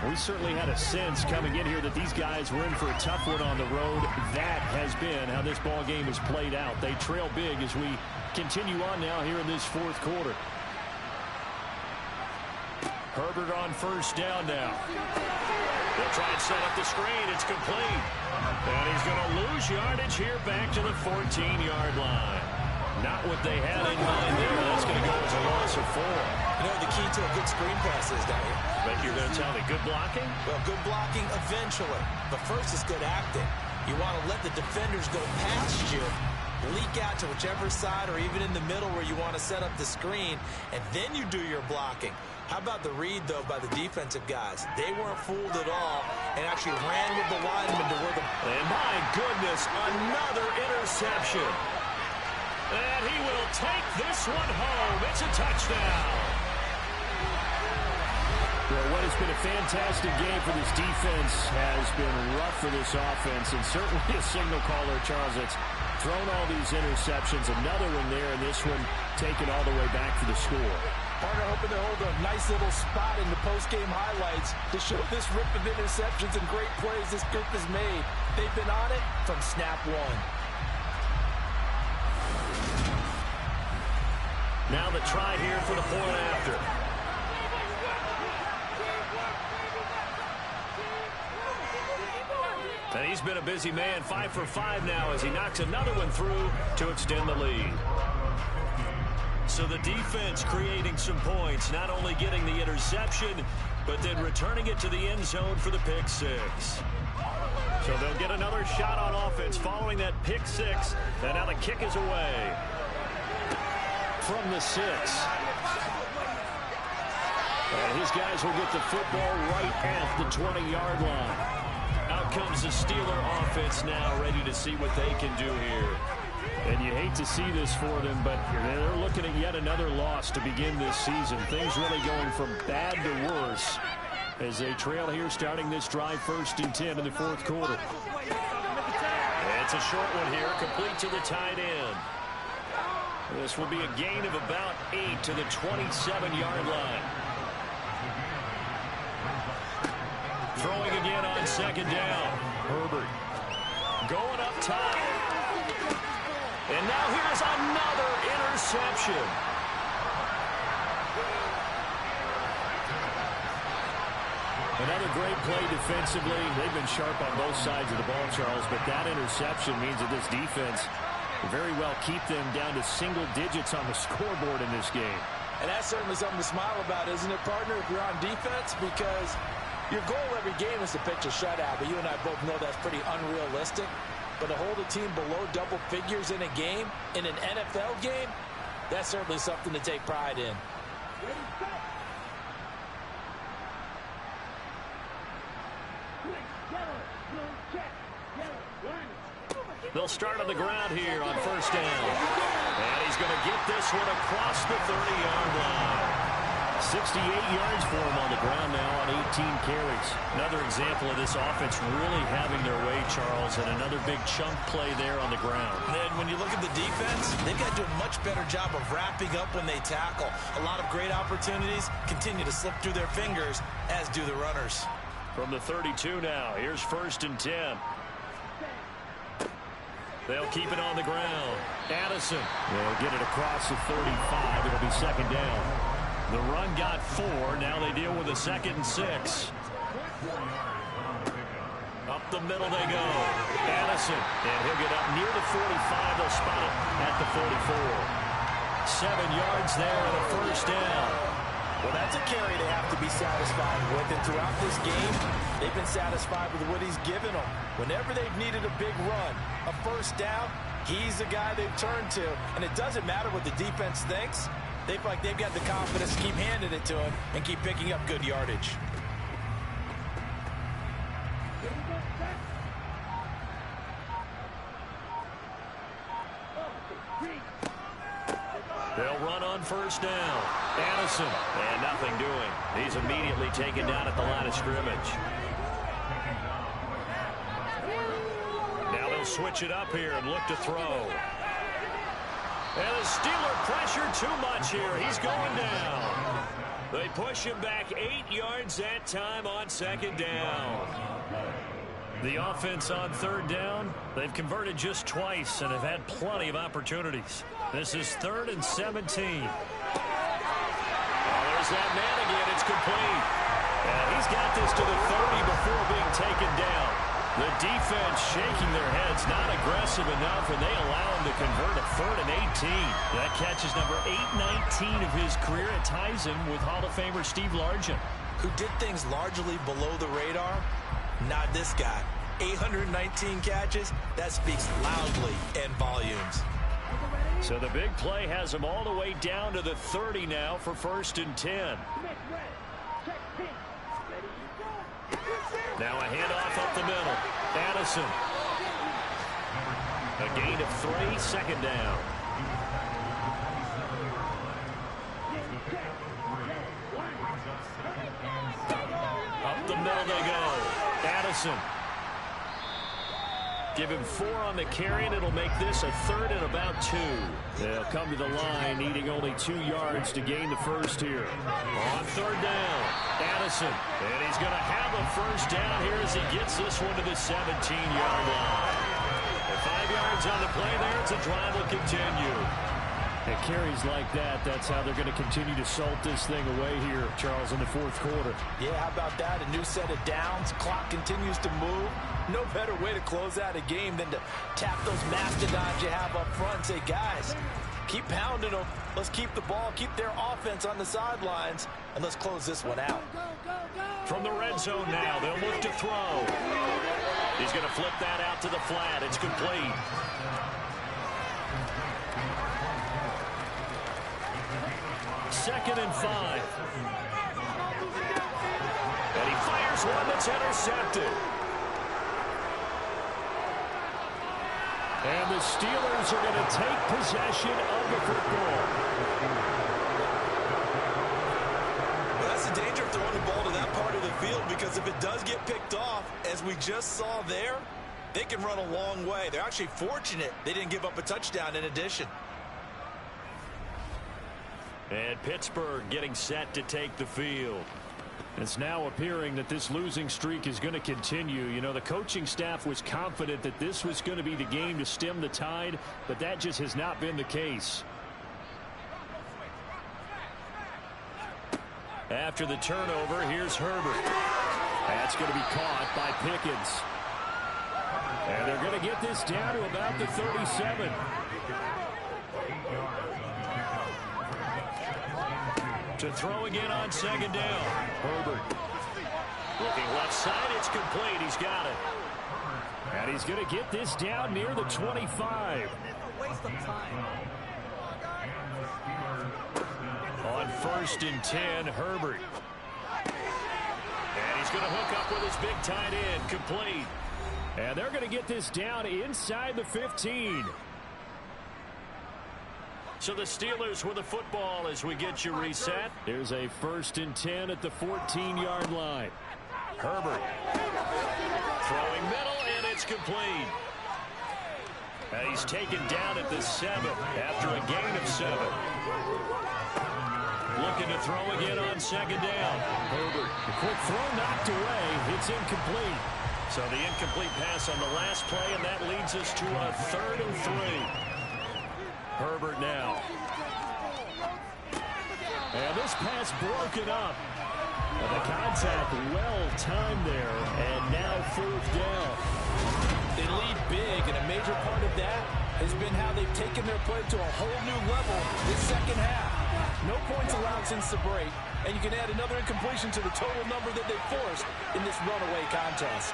We certainly had a sense coming in here that these guys were in for a tough one on the road. That has been how this ball game has played out. They trail big as we continue on now here in this 4th quarter. Herbert on 1st down now. They'll try and set up the screen. It's complete. And he's going to lose yardage here back to the 14-yard line. Not what they had in mind there. That's going to go as a loss of 4. You know the key to a good screen pass is, don't you? But you're going to tell me good blocking? Well, good blocking eventually. But first is good acting. You want to let the defenders go past you, leak out to whichever side or even in the middle where you want to set up the screen, and then you do your blocking. How about the read, though, by the defensive guys? They weren't fooled at all and actually ran with the lineman to where the... And my goodness, another interception. And he will take this one home. It's a touchdown. Well, what has been a fantastic game for this defense has been rough for this offense, and certainly a signal caller, Charles, that's thrown all these interceptions. Another one there, and this one taken all the way back for the score. Partner hoping to hold a nice little spot in the post-game highlights to show this rip of interceptions and great plays this group has made. They've been on it from snap one. Now the try here for the point after. been a busy man. 5 for 5 now as he knocks another one through to extend the lead. So the defense creating some points, not only getting the interception, but then returning it to the end zone for the pick six. So they'll get another shot on offense following that pick six. And now the kick is away. From the 6. And his guys will get the football right at the 20-yard line. Out comes the Steeler offense now, ready to see what they can do here. And you hate to see this for them, but they're looking at yet another loss to begin this season. Things really going from bad to worse as they trail here starting this drive 1st and 10 in the 4th quarter. It's a short one here, complete to the tight end. This will be a gain of about 8 to the 27-yard line. Throwing again on 2nd down. Herbert going up top. And now here's another interception. Another great play defensively. They've been sharp on both sides of the ball, Charles, but that interception means that this defense very well keep them down to single digits on the scoreboard in this game. And that's certainly something to smile about, isn't it, partner, if you're on defense? Because your goal every game is to pitch a shutout, but you and I both know that's pretty unrealistic. But to hold a team below double figures in a game, in an NFL game, that's certainly something to take pride in. They'll start on the ground here on 1st down. And he's going to get this one across the 30-yard line. 68 yards for him on the ground now on 18 carries. Another example of this offense really having their way, Charles, and another big chunk play there on the ground. And when you look at the defense, they've got to do a much better job of wrapping up when they tackle. A lot of great opportunities continue to slip through their fingers, as do the runners. From the 32 now, here's 1st and 10. They'll keep it on the ground. Addison. They'll get it across the 35. It'll be 2nd down. The run got 4. Now they deal with a 2nd and 6. Up the middle they go. Addison. And he'll get up near the 45. They'll spot it at the 44. 7 yards there and a 1st down. Well, that's a carry they have to be satisfied with. And throughout this game, they've been satisfied with what he's given them. Whenever they've needed a big run, a 1st down, he's the guy they've turned to. And it doesn't matter what the defense thinks. They feel like they've got the confidence to keep handing it to him and keep picking up good yardage. They'll run on 1st down. Addison. And nothing doing. He's immediately taken down at the line of scrimmage. Now they'll switch it up here and look to throw. And the Steeler pressure too much here. He's going down. They push him back 8 yards that time on 2nd down. The offense on 3rd down, they've converted just twice and have had plenty of opportunities. This is 3rd and 17. There's that man again. It's complete. And he's got this to the 30 before being taken down. The defense shaking their heads, not aggressive enough, and they allow him to convert a 3rd and 18. That catch is number 819 of his career. It ties him with Hall of Famer Steve Largent, who did things largely below the radar. Not this guy. 819 catches. That speaks loudly in volumes. So the big play has him all the way down to the 30 now for 1st and 10. Now a handoff up the middle. Addison. A gain of 3, 2nd down. Up the middle they go. Addison. Give him 4 on the carry, and it'll make this a 3rd and about 2. They'll come to the line, needing only 2 yards to gain the 1st here. On 3rd down, Addison. And he's going to have a 1st down here as he gets this one to the 17-yard line. And 5 yards on the play there. It's a drive will continue. And carries like that, that's how they're going to continue to salt this thing away here, Charles, in the fourth quarter. Yeah, how about that? A new set of downs. Clock continues to move. No better way to close out a game than to tap those mastodons you have up front and say, guys, keep pounding them. Let's keep the ball, keep their offense on the sidelines, and let's close this one out. From the red zone now, they'll look to throw. He's going to flip that out to the flat. It's complete. Second and 5. And he fires one that's intercepted. And the Steelers are going to take possession of the football. Well, that's the danger of throwing the ball to that part of the field, because if it does get picked off, as we just saw there, they can run a long way. They're actually fortunate they didn't give up a touchdown in addition. And Pittsburgh getting set to take the field. It's now appearing that this losing streak is going to continue. You know, the coaching staff was confident that this was going to be the game to stem the tide, but that just has not been the case. After the turnover, here's Herbert. That's going to be caught by Pickens. And they're going to get this down to about the 37. To throw again on second down. Herbert. Looking left side, it's complete. He's got it. And he's going to get this down near the 25. On first and 10, Herbert. And he's going to hook up with his big tight end. Complete. And they're going to get this down inside the 15. So the Steelers with the football as we get you reset. There's a first and 10 at the 14-yard line. Herbert. Throwing middle, and it's complete. And he's taken down at the 7 after a gain of 7. Looking to throw again on second down. Herbert. The quick throw knocked away. It's incomplete. So the incomplete pass on the last play, and that leads us to a 3rd and 3. Herbert now. And this pass broken up. And the contact well timed there. And now 4th down. They lead big, and a major part of that has been how they've taken their play to a whole new level this second half. No points allowed since the break, and you can add another incompletion to the total number that they forced in this runaway contest.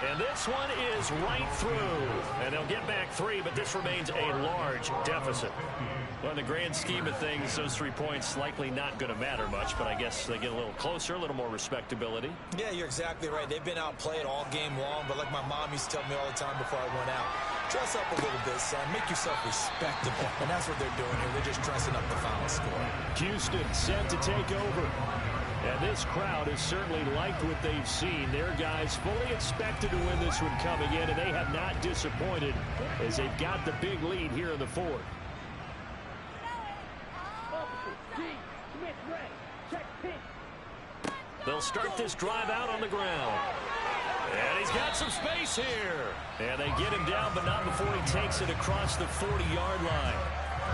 And this one is right through. And they'll get back 3, but this remains a large deficit. Well, in the grand scheme of things, those 3 points likely not going to matter much, but I guess they get a little closer, a little more respectability. Yeah, you're exactly right. They've been outplayed all game long, but like my mom used to tell me all the time before I went out, dress up a little bit, son. Make yourself respectable. And that's what they're doing here. They're just dressing up the final score. Houston set to take over. And this crowd has certainly liked what they've seen. Their guys fully expected to win this one coming in, and they have not disappointed as they've got the big lead here in the 4th. They'll start this drive out on the ground. And he's got some space here. And they get him down, but not before he takes it across the 40-yard line.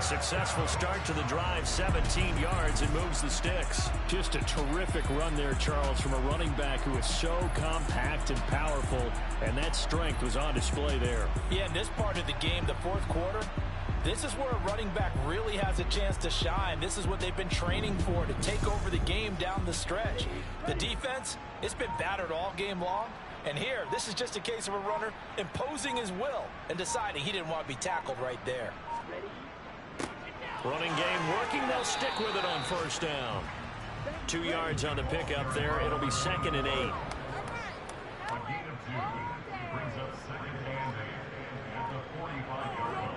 Successful start to the drive, 17 yards, and moves the sticks. Just a terrific run there, Charles, from a running back who is so compact and powerful, and that strength was on display there. Yeah, in this part of the game, the 4th quarter, this is where a running back really has a chance to shine. This is what they've been training for, to take over the game down the stretch. The defense, it's been battered all game long. And here, this is just a case of a runner imposing his will and deciding he didn't want to be tackled right there. Running game working. They'll stick with it on first down. 2 yards on the pickup there. It'll be 2nd and 8. A gain of 2 brings up 2nd and 8 at the 45-yard line.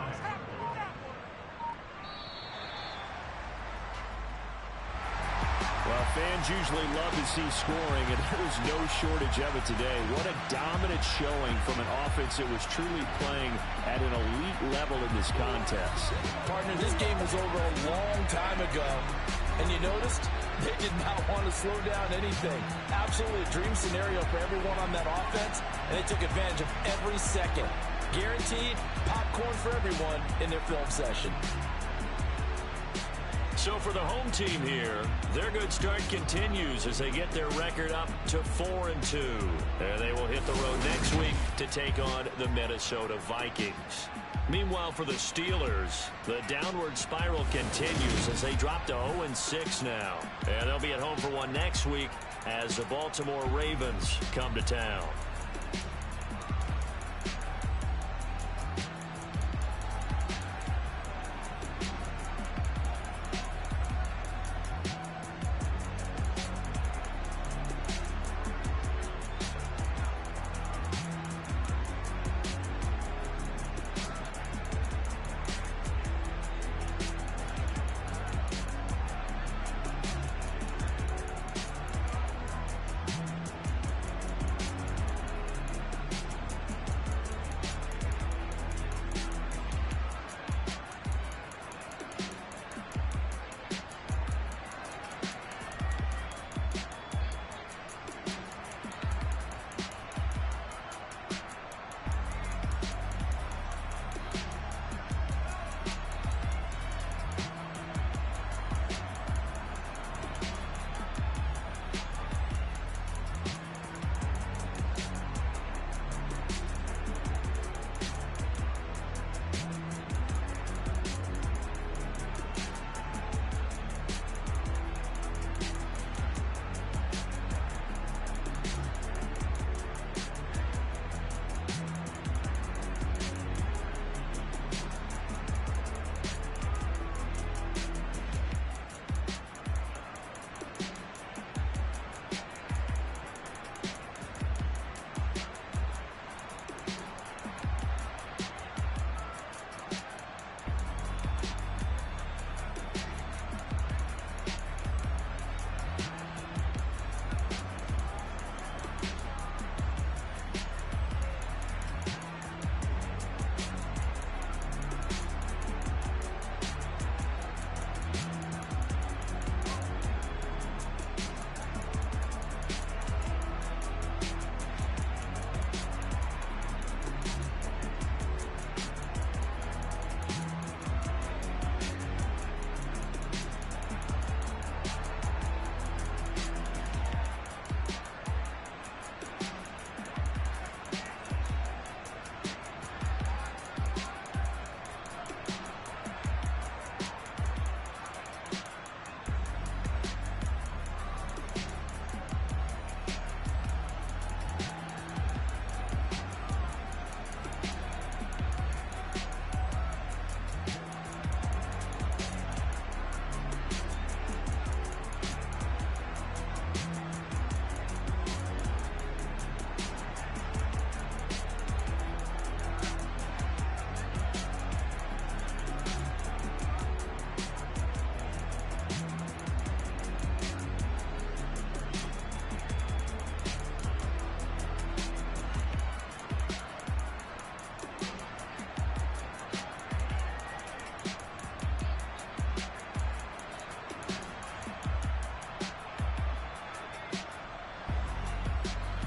Well, fans usually love to see scoring, and there was no shortage of it today. What a dominant showing from an offense that was truly playing at an elite level in this contest. Partner, this game was over a long time ago, and you noticed they did not want to slow down anything. Absolutely a dream scenario for everyone on that offense, and they took advantage of every second. Guaranteed popcorn for everyone in their film session. So for the home team here, their good start continues as they get their record up to 4-2. And they will hit the road next week to take on the Minnesota Vikings. Meanwhile, for the Steelers, the downward spiral continues as they drop to 0-6 now. And they'll be at home for one next week as the Baltimore Ravens come to town.